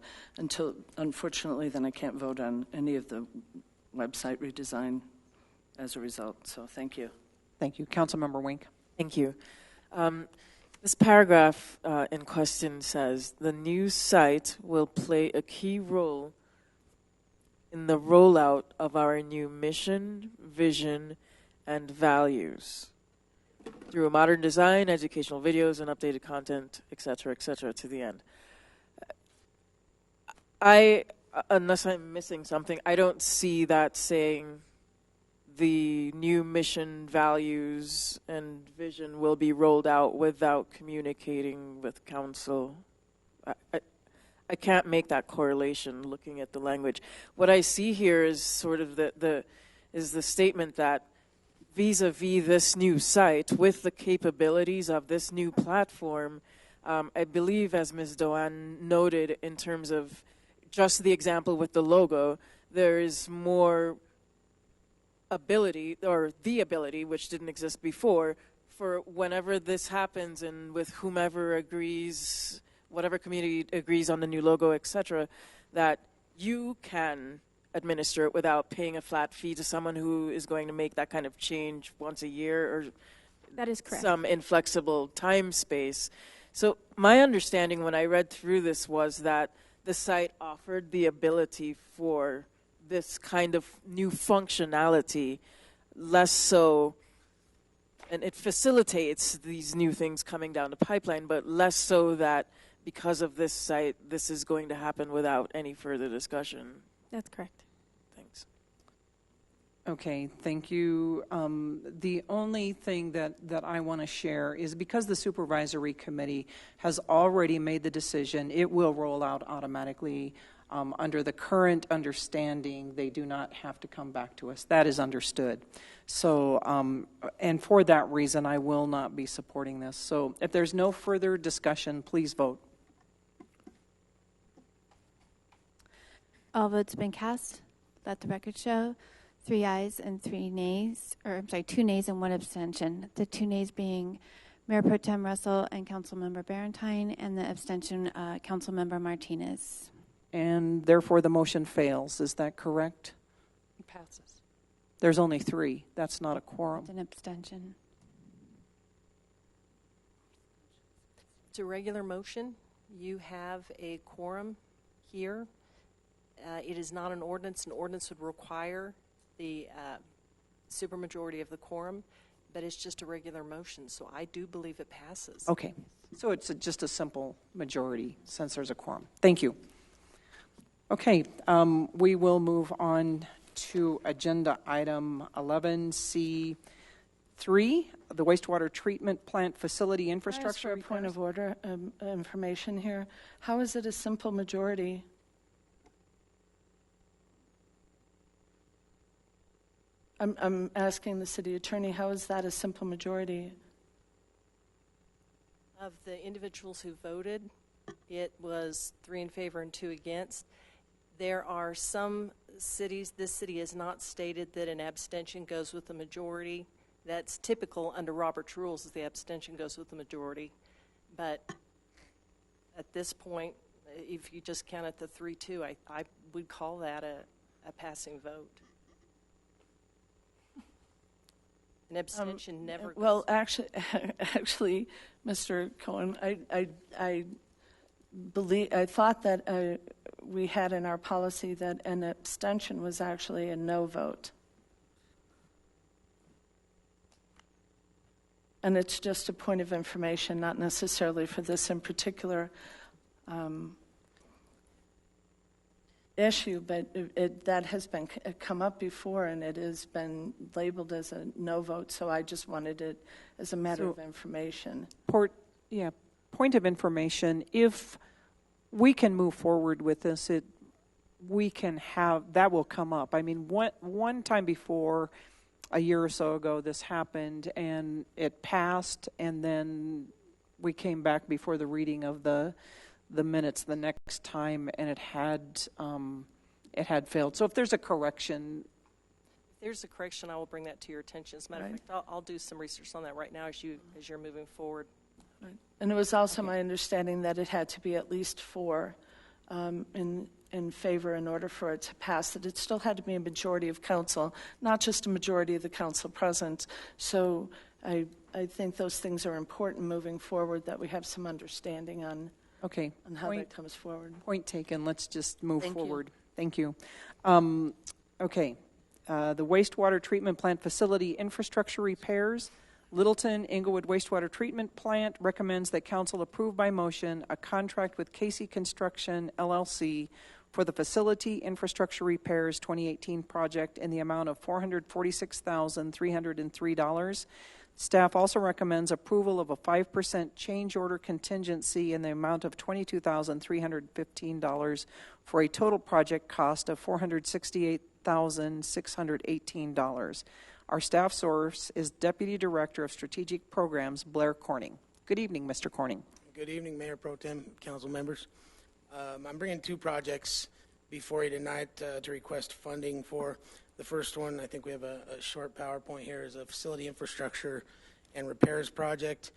unfortunately, then I can't vote on any of the website redesign as a result. So thank you. Thank you. Councilmember Wink. Thank you. This paragraph in question says, the new site will play a key role in the rollout of our new mission, vision, and values through modern design, educational videos, and updated content, et cetera, to the end. Unless I'm missing something, I don't see that saying the new mission, values, and vision will be rolled out without communicating with council. I can't make that correlation looking at the language. What I see here is sort of the statement that vis-a-vis this new site, with the capabilities of this new platform, I believe, as Ms. Doan noted, in terms of just the example with the logo, there is more ability, or the ability, which didn't exist before, for whenever this happens and with whomever agrees, whatever community agrees on the new logo, etc., that you can administer it without paying a flat fee to someone who is going to make that kind of change once a year, or that is correct. Some inflexible time space. So my understanding when I read through this was that the site offered the ability for this kind of new functionality, less so, and it facilitates these new things coming down the pipeline, but less so that because of this site, this is going to happen without any further discussion. That's correct. Thanks. Okay, thank you. The only thing that I want to share is because the supervisory committee has already made the decision, it will roll out automatically Under the current understanding, they do not have to come back to us. That is understood. So, and for that reason, I will not be supporting this. So if there's no further discussion, please vote. All votes have been cast. Let the record show. 3 ayes and 3 nays, or I'm sorry, 2 nays and 1 abstention. The 2 nays being Mayor Pro Tem Russell and Councilmember Barentine, and the abstention, Councilmember Martinez. And therefore, the motion fails. Is that correct? It passes. There's only 3. That's not a quorum. It's an abstention. It's a regular motion. You have a quorum here. It is not an ordinance. An ordinance would require the supermajority of the quorum, but it's just a regular motion, so I do believe it passes. Okay. So it's just a simple majority since there's a quorum. Thank you. Okay, we will move on to agenda item 11C3, the wastewater treatment plant facility infrastructure. For a point of order, information here. How is it a simple majority? I'm asking the city attorney, how is that a simple majority? Of the individuals who voted, it was 3 in favor and 2 against. There are some cities, this city has not stated that an abstention goes with the majority. That's typical under Robert's rules, is the abstention goes with the majority. But at this point, if you just count at the 3-2, I would call that a passing vote. An abstention never goes. Well, actually, Mr. Cohn, I thought that we had in our policy that an abstention was actually a no vote. And it's just a point of information, not necessarily for this in particular issue, but that has been come up before, and it has been labeled as a no vote, so I just wanted it as a matter of information. Point of information, if we can move forward with this, we can have, that will come up. I mean, one time before, a year or so ago, this happened, and it passed, and then we came back before the reading of the minutes the next time, and it had failed. So if there's a correction, I will bring that to your attention. As a matter of fact, I'll do some research on that right now as you're moving forward. Right. And it was also my understanding that it had to be at least 4 in favor in order for it to pass, that it still had to be a majority of council, not just a majority of the council present. So I think those things are important moving forward, that we have some understanding on how that comes forward. Point taken. Let's just move forward. Thank you. The wastewater treatment plant facility infrastructure repairs. Littleton Englewood Wastewater Treatment Plant recommends that council approve by motion a contract with Casey Construction, LLC, for the facility infrastructure repairs 2018 project in the amount of $446,303. Staff also recommends approval of a 5% change order contingency in the amount of $22,315 for a total project cost of $468,618. Our staff source is Deputy Director of Strategic Programs, Blair Corning. Good evening, Mr. Corning. Good evening, Mayor Pro Tem, council members. I'm bringing 2 projects before you tonight to request funding for. The first one, I think we have a short PowerPoint here, is a facility infrastructure and repairs project.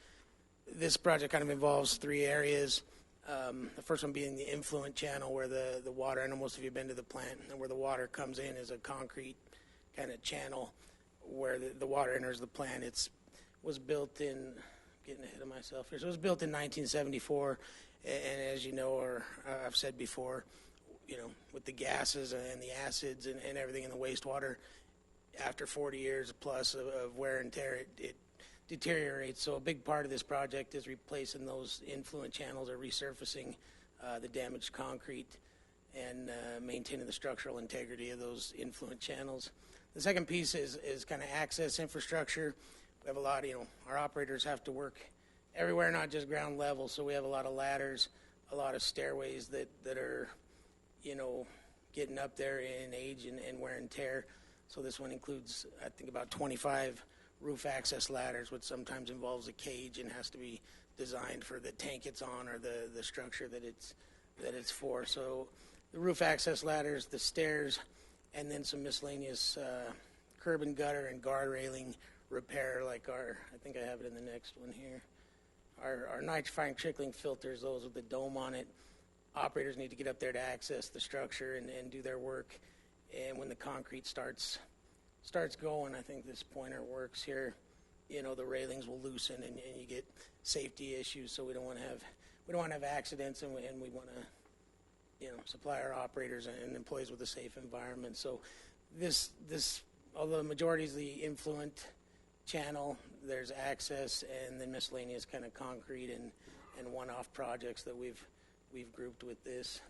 This project kind of involves 3 areas. The first one being the influent channel where the water, I know most of you have been to the plant, and where the water comes in is a concrete kind of channel where the water enters the plant. It was built in, getting ahead of myself here, so it was built in 1974, and as you know, or I've said before, with the gases and the acids and everything in the wastewater, after 40 years plus of wear and tear, it deteriorates. So a big part of this project is replacing those influent channels or resurfacing the damaged concrete and maintaining the structural integrity of those influent channels. The second piece is kind of access infrastructure. We have a lot, our operators have to work everywhere, not just ground level, so we have a lot of ladders, a lot of stairways that are, getting up there in age and wear and tear. So this one includes, I think, about 25 roof access ladders, which sometimes involves a cage and has to be designed for the tank it's on or the structure that it's for. So the roof access ladders, the stairs, and then some miscellaneous curb and gutter and guard railing repair, like I think I have it in the next one here. Our nitrifying trickling filters, those with the dome on it. Operators need to get up there to access the structure and do their work. And when the concrete starts going, I think this pointer works here, the railings will loosen and you get safety issues. So we don't want to have accidents, and we want to supply our operators and employees with a safe environment. So this although the majority is the influent channel, there's access and then miscellaneous kind of concrete and one-off projects that we've grouped with this.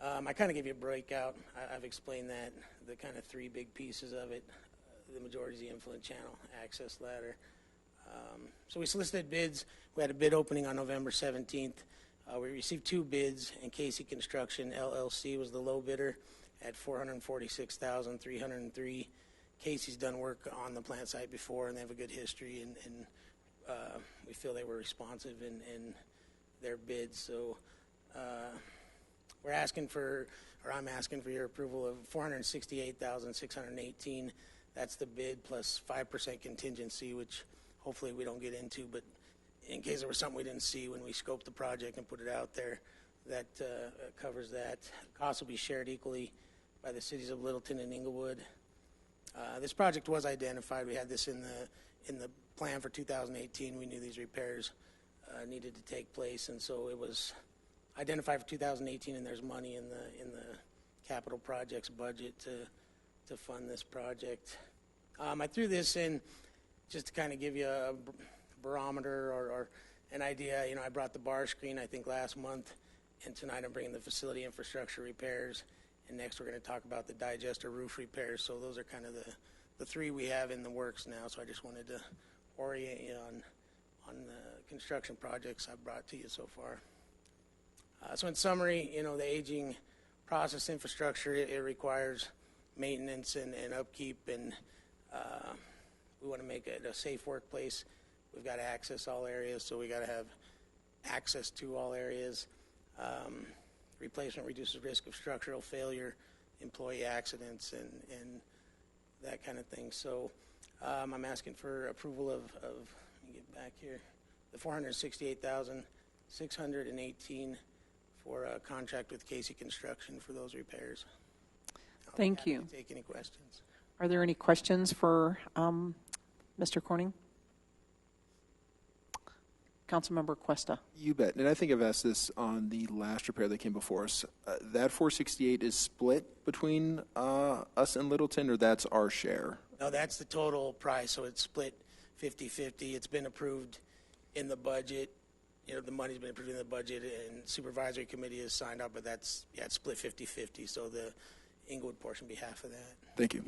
I kind of gave you a breakout. I've explained that, the kind of three big pieces of it. The majority is the influent channel, access ladder. So we solicited bids. We had a bid opening on November 17th. We received 2 bids, and Casey Construction LLC was the low bidder at $446,303. Casey's done work on the plant site before, and they have a good history, and we feel they were responsive in their bids. So I'm asking for your approval of $468,618. That's the bid plus 5% contingency, which hopefully we don't get into, but in case there was something we didn't see when we scoped the project and put it out there, that covers that. Costs will be shared equally by the cities of Littleton and Englewood. This project was identified. We had this in the plan for 2018. We knew these repairs needed to take place, and so it was identified for 2018, and there's money in the capital projects budget to fund this project. I threw this in just to kind of give you a barometer or an idea. I brought the bar screen, I think, last month, and tonight I'm bringing the facility infrastructure repairs, and next we're going to talk about the digester roof repairs. So those are kind of the 3 we have in the works now, so I just wanted to orient you on the construction projects I've brought to you so far. So in summary, the aging process infrastructure, it requires maintenance and upkeep, and we want to make it a safe workplace. We've got to access all areas, so we got to have access to all areas. Replacement reduces risk of structural failure, employee accidents, and that kind of thing. So I'm asking for approval of let me get back here, the $468,618 for a contract with Casey Construction for those repairs. Thank you. Take any questions. Are there any questions for Mr. Corning? Councilmember Cuesta. You bet. And I think I've asked this on the last repair that came before us. That 468 is split between us and Littleton, or that's our share? No, that's the total price, so it's split 50-50. It's been approved in the budget. The money's been approved in the budget, and supervisory committee has signed up, but it's split 50-50, so the Englewood portion will be half of that. Thank you.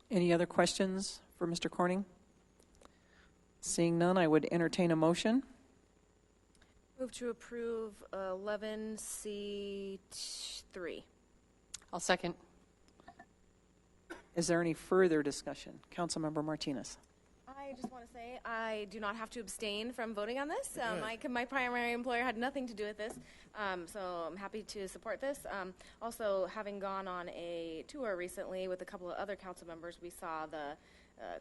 Any other questions for Mr. Corning? Seeing none, I would entertain a motion. Move to approve 11C3. I'll second. Is there any further discussion? Councilmember Martinez. I just want to say I do not have to abstain from voting on this. My primary employer had nothing to do with this, so I'm happy to support this. Also, having gone on a tour recently with a couple of other council members, we saw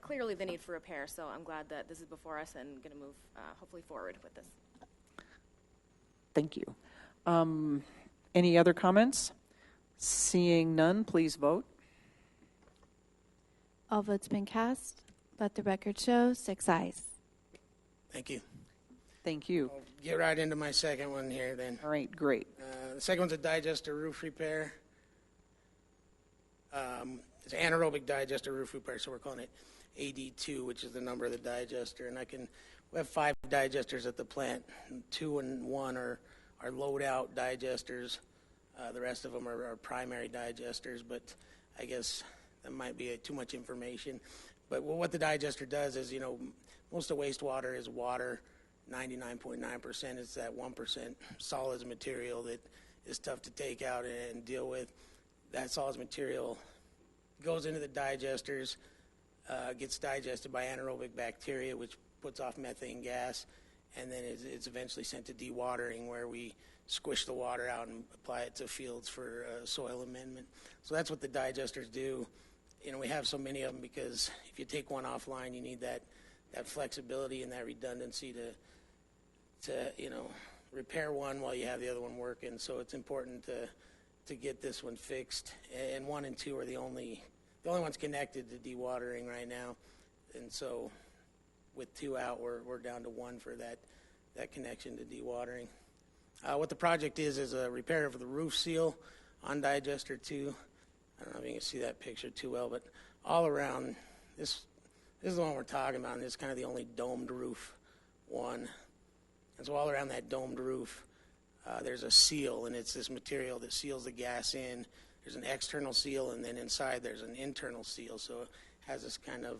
clearly the need for repair, so I'm glad that this is before us and going to move hopefully forward with this. Thank you. Any other comments? Seeing none, please vote. All votes been cast. Let the record show 6 ayes. Thank you. Thank you. I'll get right into my second one here then. All right, great. The second one's a digester roof repair. It's anaerobic digester roof repair, so we're calling it AD2, which is the number of the digester. And we have 5 digesters at the plant. 2 and 1 are load-out digesters. The rest of them are primary digesters, but I guess that might be too much information. But what the digester does is, most of wastewater is water. 99.9% is that 1% solids material that is tough to take out and deal with. That solids material goes into the digesters, gets digested by anaerobic bacteria, which puts off methane gas, and then it's eventually sent to dewatering, where we squish the water out and apply it to fields for soil amendment. So that's what the digesters do. You know, we have so many of them because if you take one offline, you need that flexibility and that redundancy to you know, repair one while you have the other one working. So it's important to get this one fixed. And 1 and 2 are the only ones connected to dewatering right now. And so with 2 out, we're down to 1 for that connection to dewatering. What the project is a repair of the roof seal on digester 2. I don't know if you can see that picture too well, but all around, this is the one we're talking about, and it's kind of the only domed roof one. And so all around that domed roof, there's a seal, and it's this material that seals the gas in. There's an external seal, and then inside there's an internal seal. So it has this kind of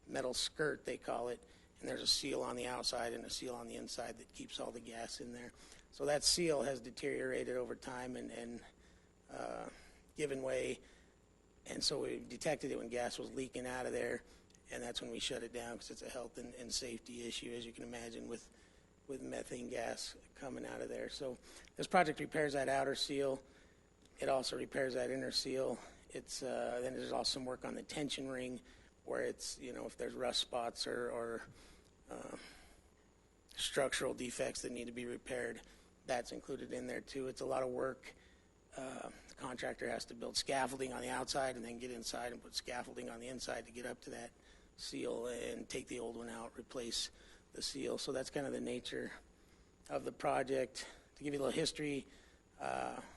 metal skirt, they call it, and there's a seal on the outside and a seal on the inside that keeps all the gas in there. So that seal has deteriorated over time and given way, and so we detected it when gas was leaking out of there, and that's when we shut it down because it's a health and safety issue, as you can imagine, with methane gas coming out of there. So this project repairs that outer seal. It also repairs that inner seal. It's then there's also some work on the tension ring, where it's, you know, if there's rust spots or structural defects that need to be repaired, that's included in there too. It's a lot of work. The contractor has to build scaffolding on the outside and then get inside and put scaffolding on the inside to get up to that seal and take the old one out, replace the seal. So that's kind of the nature of the project. To give you a little history,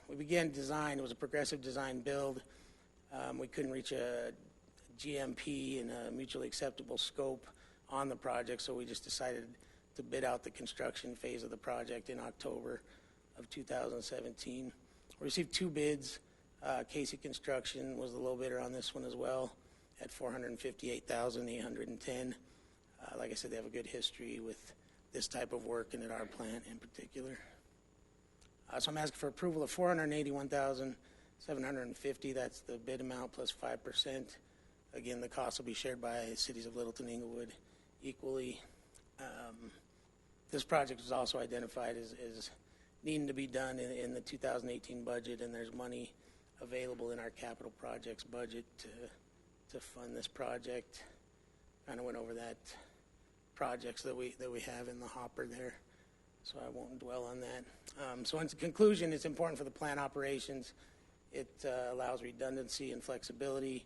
we began design. It was a progressive design build. We couldn't reach a GMP and a mutually acceptable scope on the project, so we just decided to bid out the construction phase of the project in October of 2017. We received 2 bids. Casey Construction was the low bidder on this one as well at $458,810. Like I said, they have a good history with this type of work and at our plant in particular. So I'm asking for approval of $481,750. That's the bid amount plus 5%. Again, the cost will be shared by the cities of Littleton and Englewood equally. This project was also identified as needing to be done in the 2018 budget, and there's money available in our capital projects budget to fund this project. Kind of went over that projects that we have in the hopper there, so I won't dwell on that. So in conclusion, it's important for the plant operations. It allows redundancy and flexibility,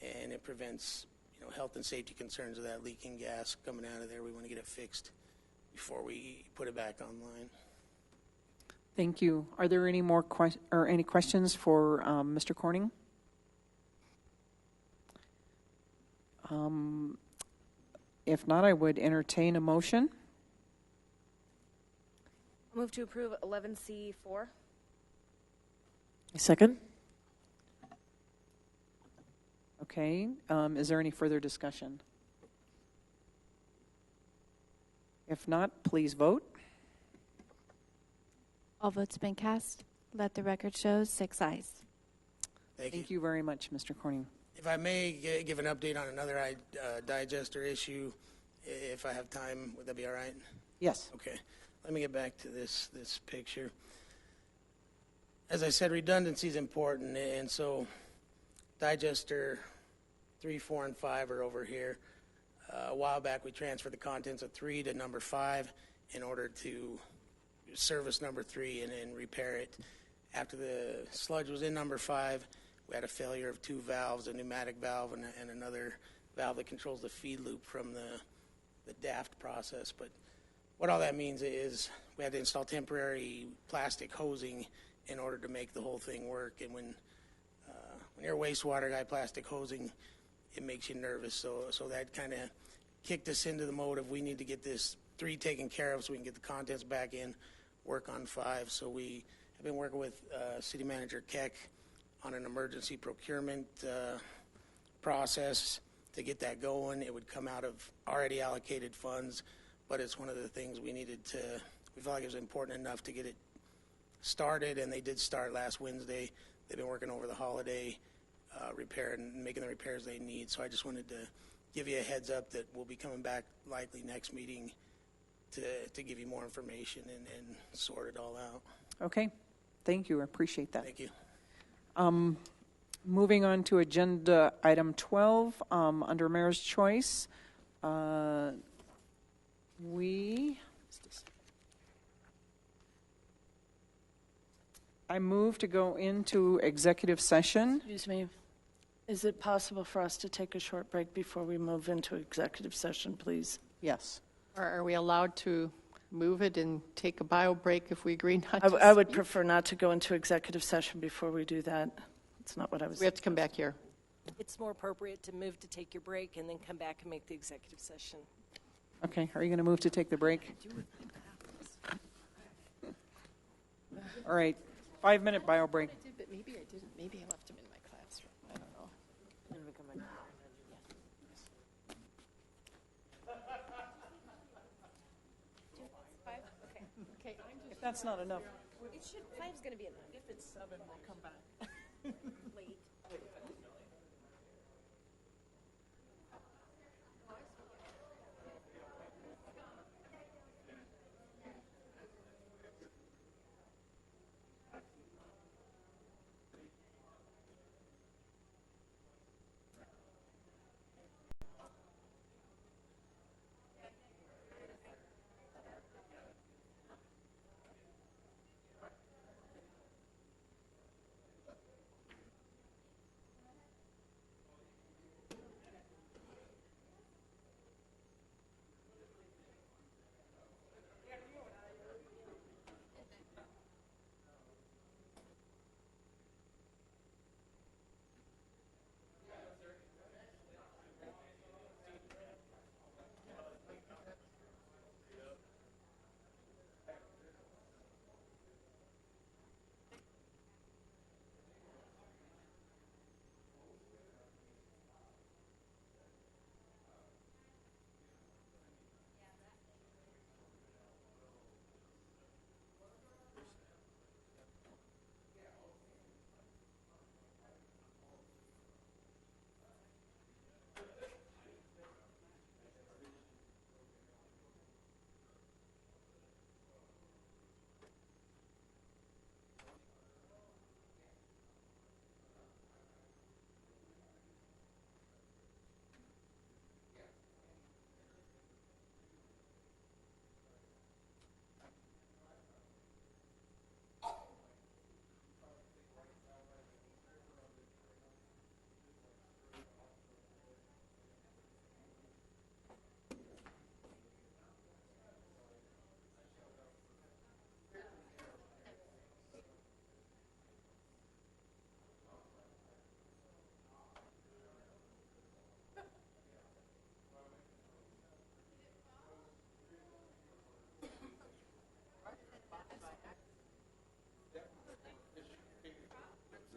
and it prevents, you know, health and safety concerns of that leaking gas coming out of there. We want to get it fixed before we put it back online. Thank you. Are there any more any questions for Mr. Corning? If not, I would entertain a motion. Move to approve 11C4. Second. Okay. Is there any further discussion? If not, please vote. All votes been cast. Let the record show 6 ayes. Thank you very much, Mr. Corning. If I may give an update on another digester issue, if I have time, would that be all right? Yes. Okay. Let me get back to this picture. As I said, redundancy is important, and so digester 3, 4, and 5 are over here. A while back, we transferred the contents of 3 to number 5 in order to service number 3 and repair it. After the sludge was in number 5, we had a failure of 2 valves, a pneumatic valve and another valve that controls the feed loop from the DAFT process. But what all that means is we had to install temporary plastic hosing in order to make the whole thing work. And when you're a wastewater guy, plastic hosing, it makes you nervous. So that kind of kicked us into the mode of we need to get this 3 taken care of so we can get the contents back in, work on 5. So we have been working with City Manager Keck on an emergency procurement process to get that going. It would come out of already allocated funds, but it's one of the things we felt like it was important enough to get it started, and they did start last Wednesday. They've been working over the holiday repair and making the repairs they need. So I just wanted to give you a heads up that we'll be coming back likely next meeting to give you more information and sort it all out. Okay, thank you, I appreciate that. Thank you. Moving on to agenda item 12, under Mayor's Choice, I move to go into executive session. Excuse me. Is it possible for us to take a short break before we move into executive session, please? Yes. Or are we allowed to move it and take a bio break if we agree not to? I would prefer not to go into executive session before we do that. It's not what I was. We have to come back here. It's more appropriate to move to take your break and then come back and make the executive session. Okay, are you going to move to take the break? All right, 5-minute bio break. I did, but maybe I didn't. Maybe I left him in my classroom. I don't know. Okay. If that's not enough. It should. 5's going to be enough. If it's 7, we'll come back. Late.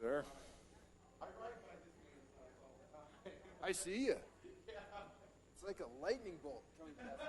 There. I see you. It's like a lightning bolt coming past.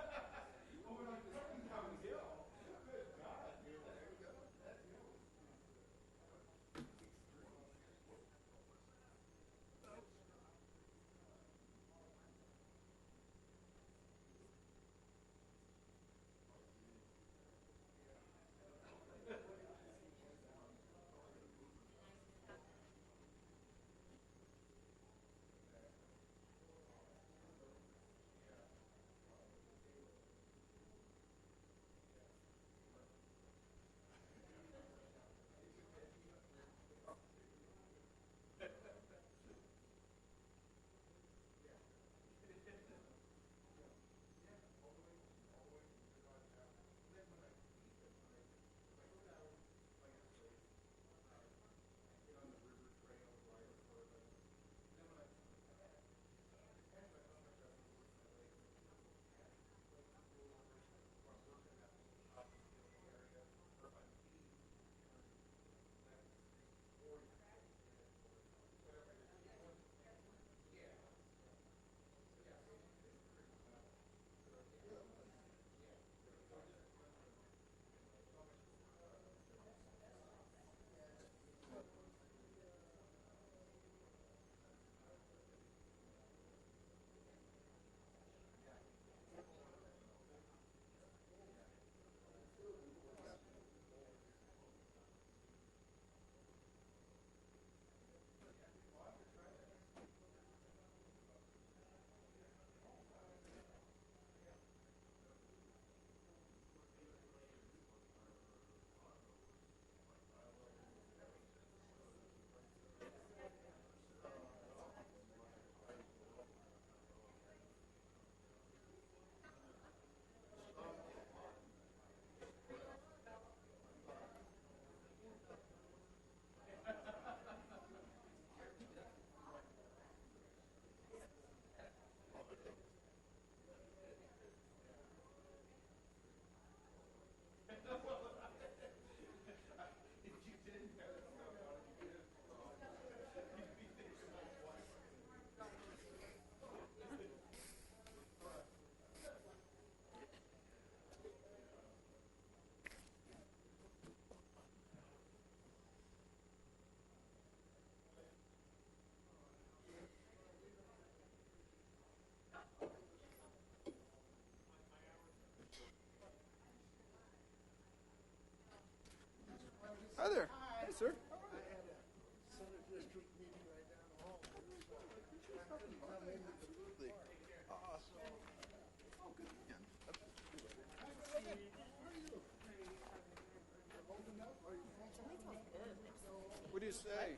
What do you say?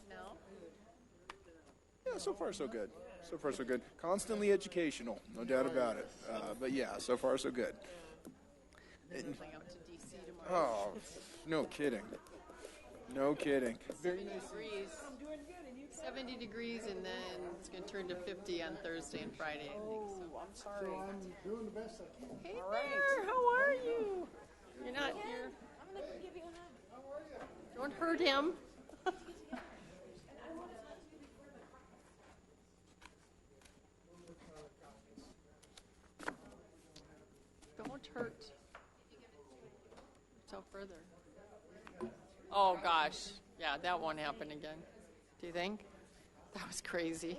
No? Yeah, so far so good. So far so good. Constantly educational, no doubt about it. But yeah, so far so good. Flying up to DC tomorrow. Oh, no kidding. No kidding. 70 degrees. 70 degrees, and then it's going to turn to 50 on Thursday and Friday, I think. So. I'm sorry. I'm doing the best I can. Hey there, how are you? You're not here. I'm going to give you a hug. Don't hurt him. Don't hurt. So further. Oh gosh, yeah, that won't happen again. Do you think? That was crazy.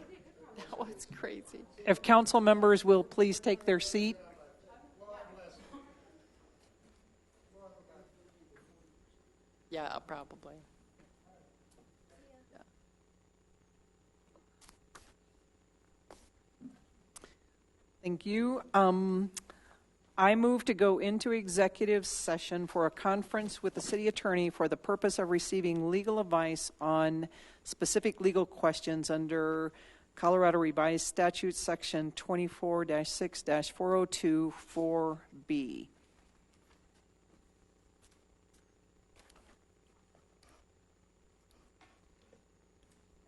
That was crazy. If council members will please take their seat. Yeah, probably. Yeah. Thank you. I move to go into executive session for a conference with the city attorney for the purpose of receiving legal advice on specific legal questions under Colorado Revised Statute Section 24-6-402 4B.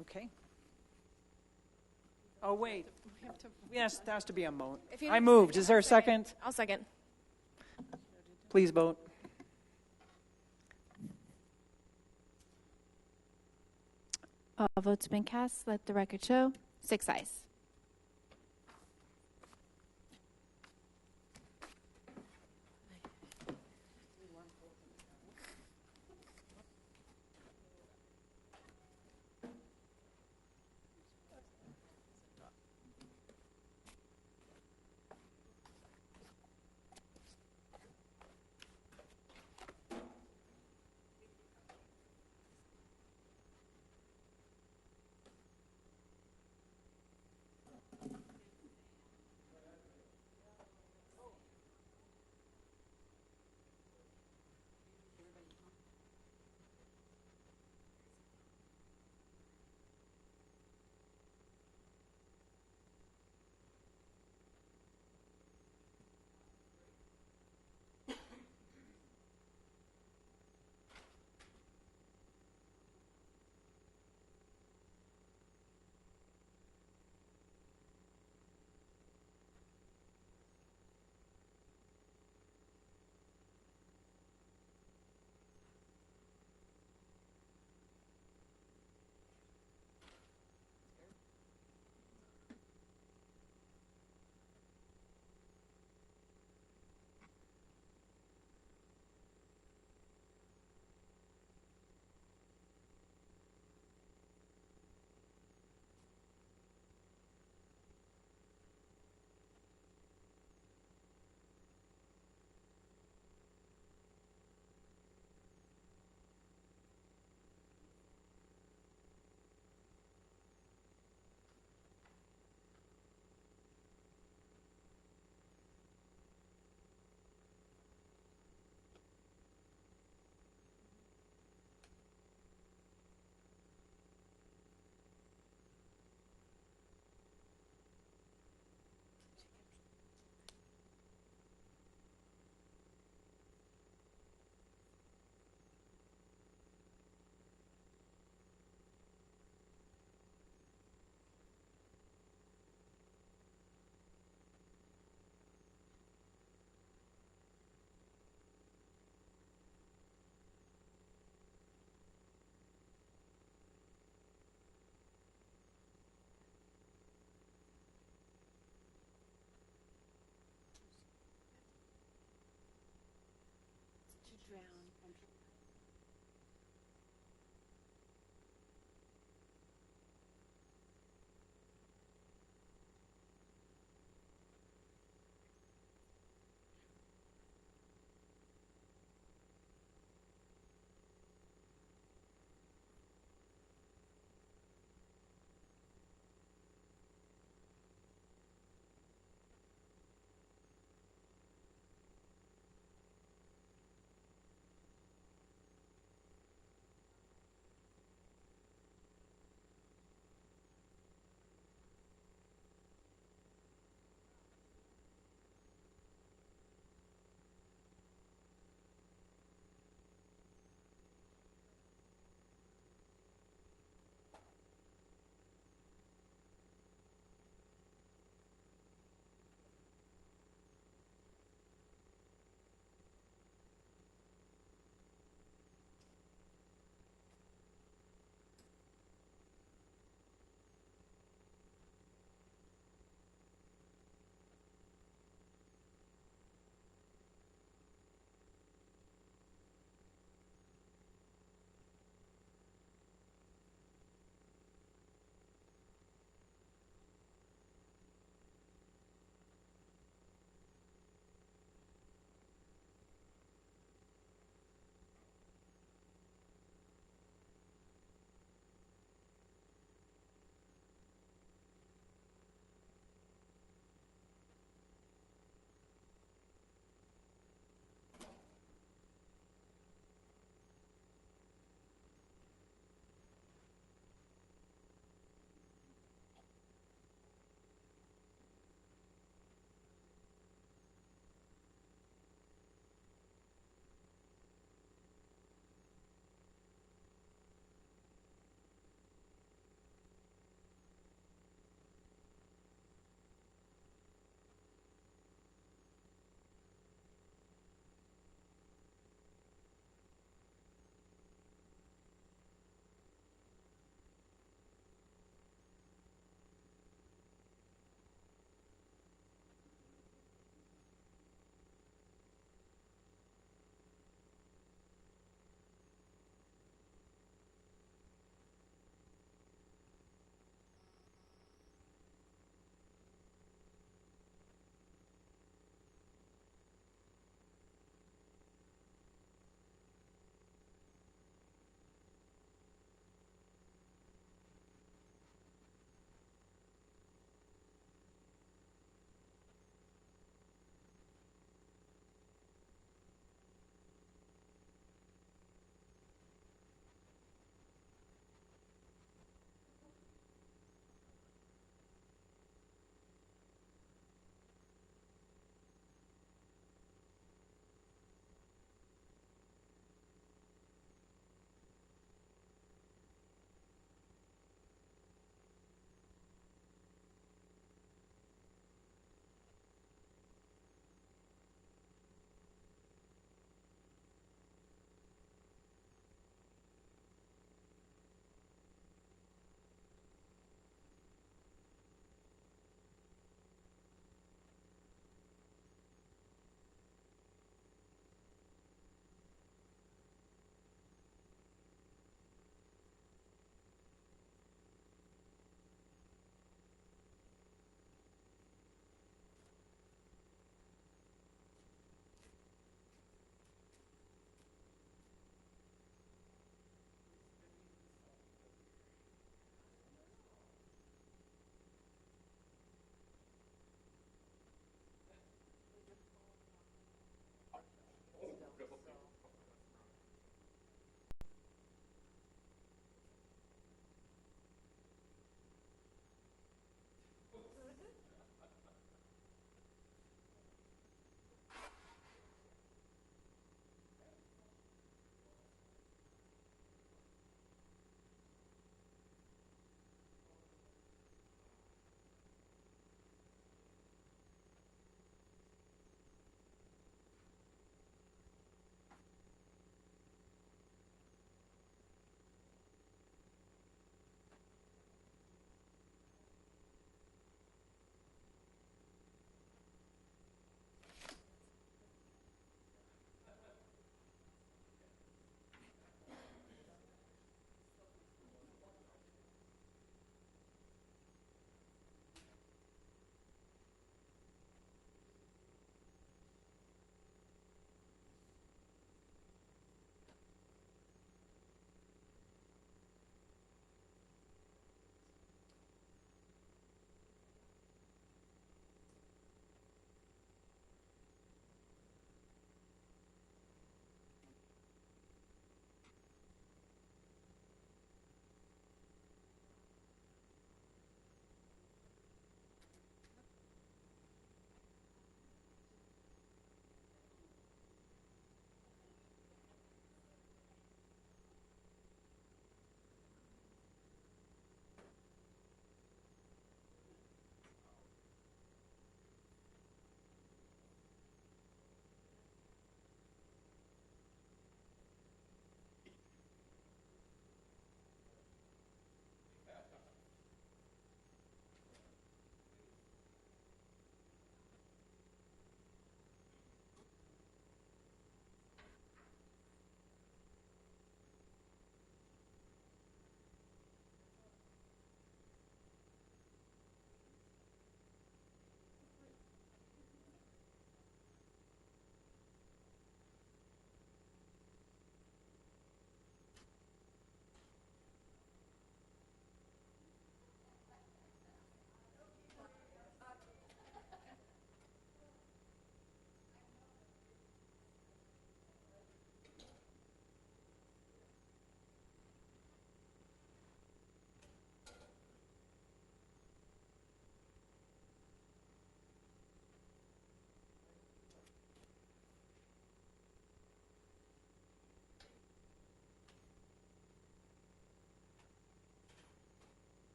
Okay. Oh, wait. Yes, there has to be a vote. I moved. Is there a second? I'll second. Please vote. All votes been cast. Let the record show. 6 ayes.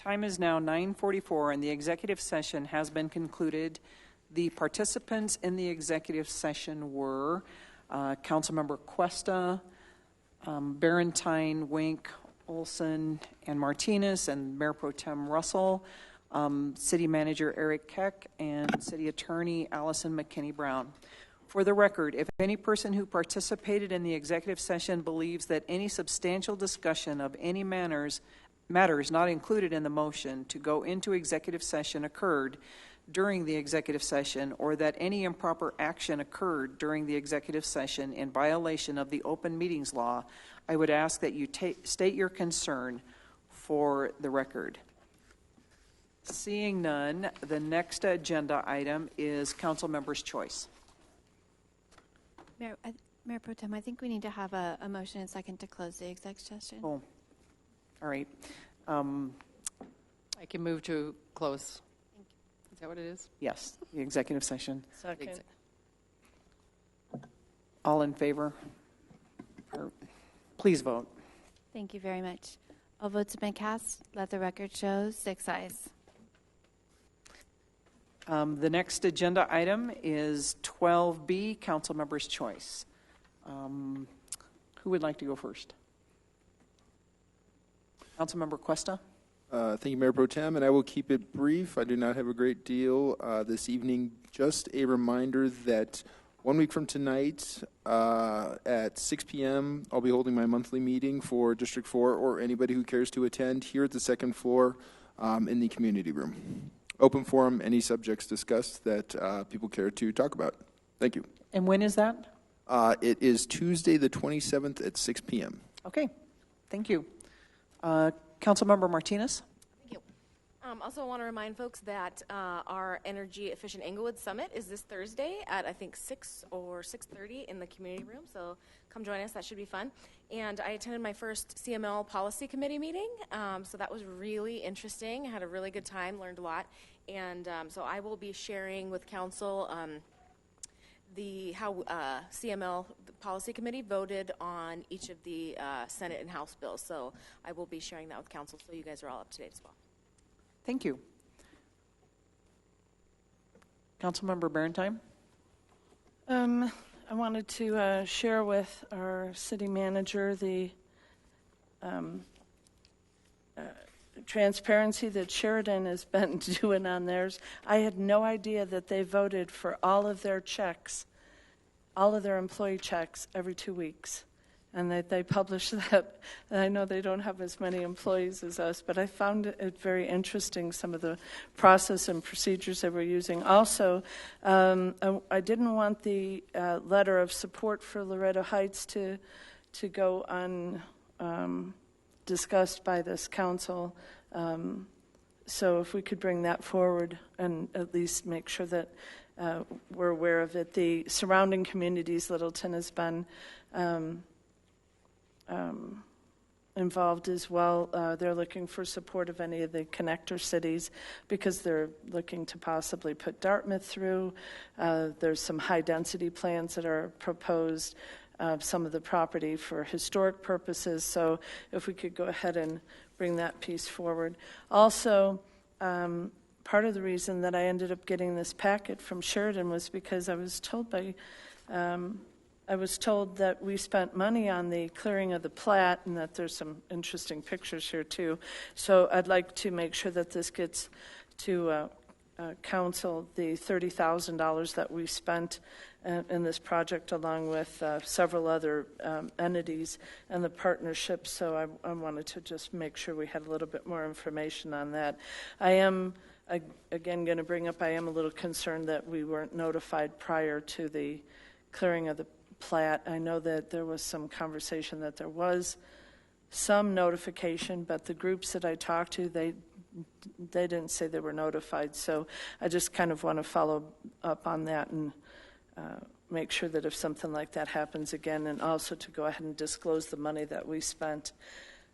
Time is now 9:44, and the executive session has been concluded. The participants in the executive session were Councilmember Cuesta, Barentine, Wink, Olson, and Martinez, and Mayor Pro Tem Russell, City Manager Eric Keck, and City Attorney Allison McKinney-Brown. For the record, if any person who participated in the executive session believes that any substantial discussion of any matters not included in the motion to go into executive session occurred during the executive session, or that any improper action occurred during the executive session in violation of the open meetings law, I would ask that you state your concern for the record. Seeing none, the next agenda item is council member's choice. Mayor Pro Tem, I think we need to have a motion and second to close the exec session. Oh, all right. I can move to close. Is that what it is? Yes, the executive session. Second. All in favor? Please vote. Thank you very much. All votes have been cast. Let the record show 6 ayes. The next agenda item is 12B, council member's choice. Who would like to go first? Councilmember Cuesta. Thank you, Mayor Pro Tem, and I will keep it brief. I do not have a great deal this evening. Just a reminder that 1 week from tonight at 6 p.m., I'll be holding my monthly meeting for District 4 or anybody who cares to attend here at the second floor in the community room. Open forum, any subjects discussed that people care to talk about. Thank you. And when is that? It is Tuesday the 27th at 6 p.m. Okay, thank you. Councilmember Martinez. Thank you. Also, I want to remind folks that our Energy Efficient Englewood Summit is this Thursday at, I think, 6 or 6:30 in the community room. So come join us. That should be fun. And I attended my first CML Policy Committee meeting. So that was really interesting. I had a really good time, learned a lot. And so I will be sharing with council how CML the Policy Committee voted on each of the Senate and House bills. So I will be sharing that with council, so you guys are all up to date as well. Thank you. Councilmember Barentine. I wanted to share with our city manager the transparency that Sheridan has been doing on theirs. I had no idea that they voted for all of their checks, all of their employee checks every 2 weeks, and that they publish that. And I know they don't have as many employees as us, but I found it very interesting, some of the process and procedures they were using. Also, I didn't want the letter of support for Loretto Heights to go discussed by this council. So if we could bring that forward and at least make sure that we're aware of it. The surrounding communities, Littleton has been involved as well. They're looking for support of any of the connector cities because they're looking to possibly put Dartmouth through. There's some high density plans that are proposed. Some of the property for historic purposes. So if we could go ahead and bring that piece forward. Also, part of the reason that I ended up getting this packet from Sheridan was because I was told that we spent money on the clearing of the plat, and that there's some interesting pictures here too. So I'd like to make sure that this gets to council, the $30,000 that we spent in this project, along with several other entities and the partnerships. So I wanted to just make sure we had a little bit more information on that. I am, again, going to bring up, I am a little concerned that we weren't notified prior to the clearing of the plat. I know that there was some conversation that there was some notification, but the groups that I talked to, they didn't say they were notified. So I just kind of want to follow up on that and make sure that if something like that happens again, and also to go ahead and disclose the money that we spent.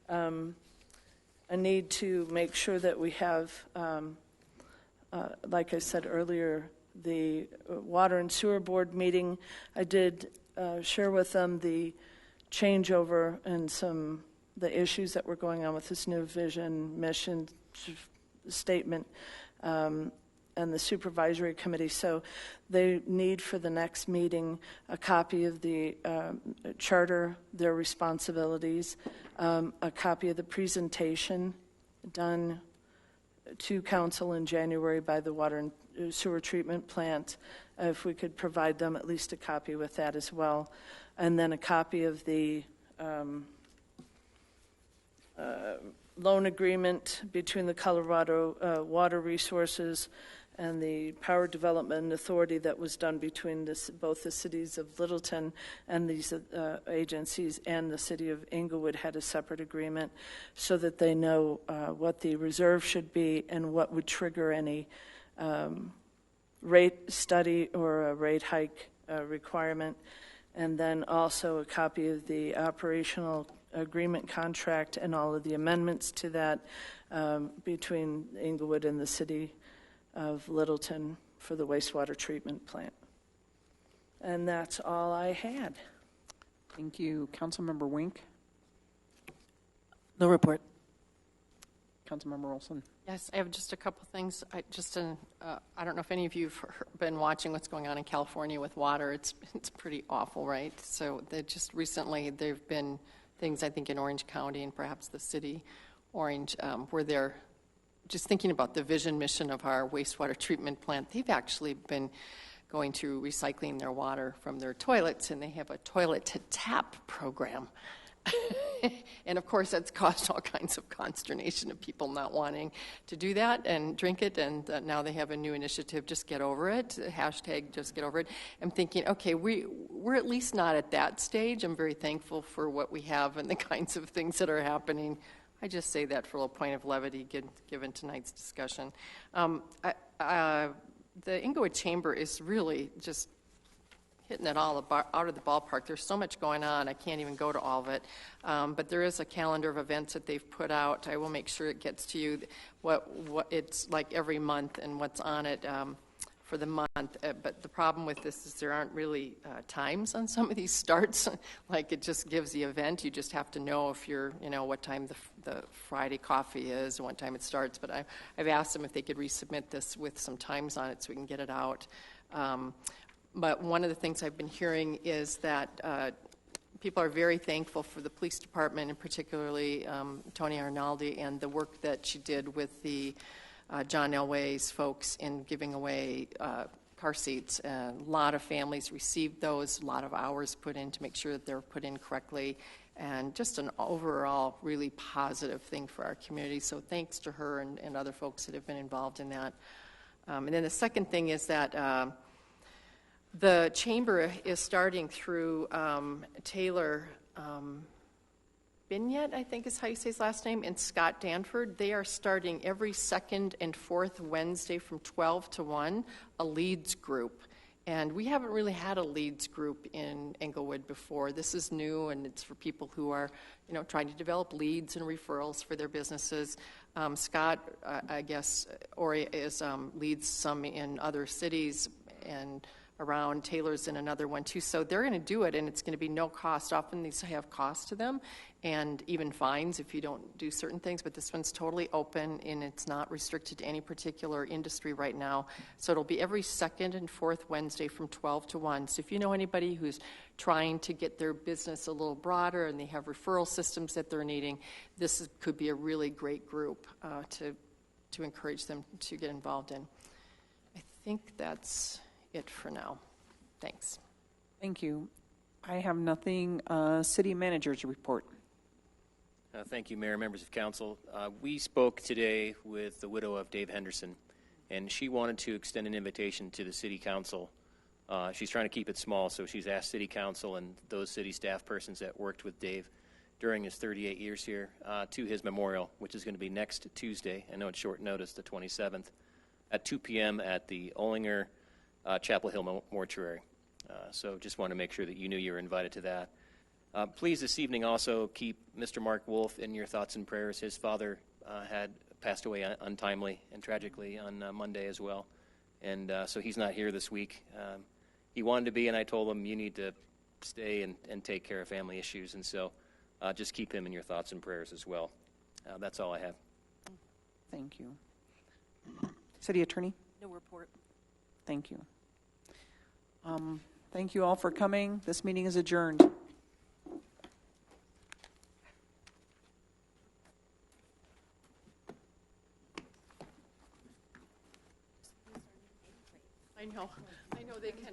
I need to make sure that we have, like I said earlier, the Water and Sewer Board meeting. I did share with them the changeover and some the issues that were going on with this new vision, mission statement, and the supervisory committee. So they need for the next meeting a copy of the charter, their responsibilities, a copy of the presentation done to council in January by the water and sewer treatment plant. If we could provide them at least a copy with that as well. And then a copy of the loan agreement between the Colorado Water Resources and the Power Development Authority that was done between both the cities of Littleton and these agencies, and the city of Englewood had a separate agreement, so that they know what the reserve should be and what would trigger any rate study or a rate hike requirement. And then also a copy of the operational agreement contract and all of the amendments to that between Englewood and the city of Littleton for the wastewater treatment plant. And that's all I had. Thank you. Councilmember Wink. No report. Councilmember Olson. Yes, I have just a couple things. I don't know if any of you have been watching what's going on in California with water. It's pretty awful, right? So just recently there have been things, I think, in Orange County and perhaps the city Orange, where they're just thinking about the vision mission of our wastewater treatment plant. They've actually been going to recycling their water from their toilets, and they have a toilet to tap program. And of course, that's caused all kinds of consternation of people not wanting to do that and drink it. And now they have a new initiative, Just Get Over It, hashtag Just Get Over It. I'm thinking, okay, we're at least not at that stage. I'm very thankful for what we have and the kinds of things that are happening. I just say that for a little point of levity given tonight's discussion. The Englewood Chamber is really just hitting it all out of the ballpark. There's so much going on. I can't even go to all of it. But there is a calendar of events that they've put out. I will make sure it gets to you what it's like every month and what's on it for the month. But the problem with this is there aren't really times on some of these starts. Like, it just gives the event. You just have to know if you're, what time the Friday coffee is and what time it starts. But I've asked them if they could resubmit this with some times on it so we can get it out. But one of the things I've been hearing is that people are very thankful for the police department, and particularly Tony Arnaldi and the work that she did with the John Elway's folks in giving away car seats. A lot of families received those, a lot of hours put in to make sure that they're put in correctly, and just an overall really positive thing for our community. So thanks to her and other folks that have been involved in that. And then the second thing is that the Chamber is starting through Taylor Binyet, I think is how you say his last name, and Scott Danford. They are starting every second and fourth Wednesday from 12 to 1, a leads group. And we haven't really had a leads group in Englewood before. This is new, and it's for people who are, trying to develop leads and referrals for their businesses. Scott, I guess, leads some in other cities and around. Taylor's in another one too. So they're going to do it, and it's going to be no cost. Often these have cost to them, and even fines if you don't do certain things. But this one's totally open, and it's not restricted to any particular industry right now. So it'll be every second and fourth Wednesday from 12 to 1. So if you know anybody who's trying to get their business a little broader and they have referral systems that they're needing, this could be a really great group to encourage them to get involved in. I think that's it for now. Thanks. Thank you. I have nothing. City Manager's report. Thank you, Mayor, members of council. We spoke today with the widow of Dave Henderson, and she wanted to extend an invitation to the city council. She's trying to keep it small, so she's asked city council and those city staff persons that worked with Dave during his 38 years here to his memorial, which is going to be next Tuesday. I know it's short notice, the 27th, at 2 p.m. at the Ollinger Chapel Hill Mortuary. So just want to make sure that you knew you were invited to that. Please this evening also keep Mr. Mark Wolf in your thoughts and prayers. His father had passed away untimely and tragically on Monday as well. And so he's not here this week. He wanted to be, and I told him, you need to stay and take care of family issues. And so just keep him in your thoughts and prayers as well. That's all I have. Thank you. City Attorney? No report. Thank you. Thank you all for coming. This meeting is adjourned. I know they kind of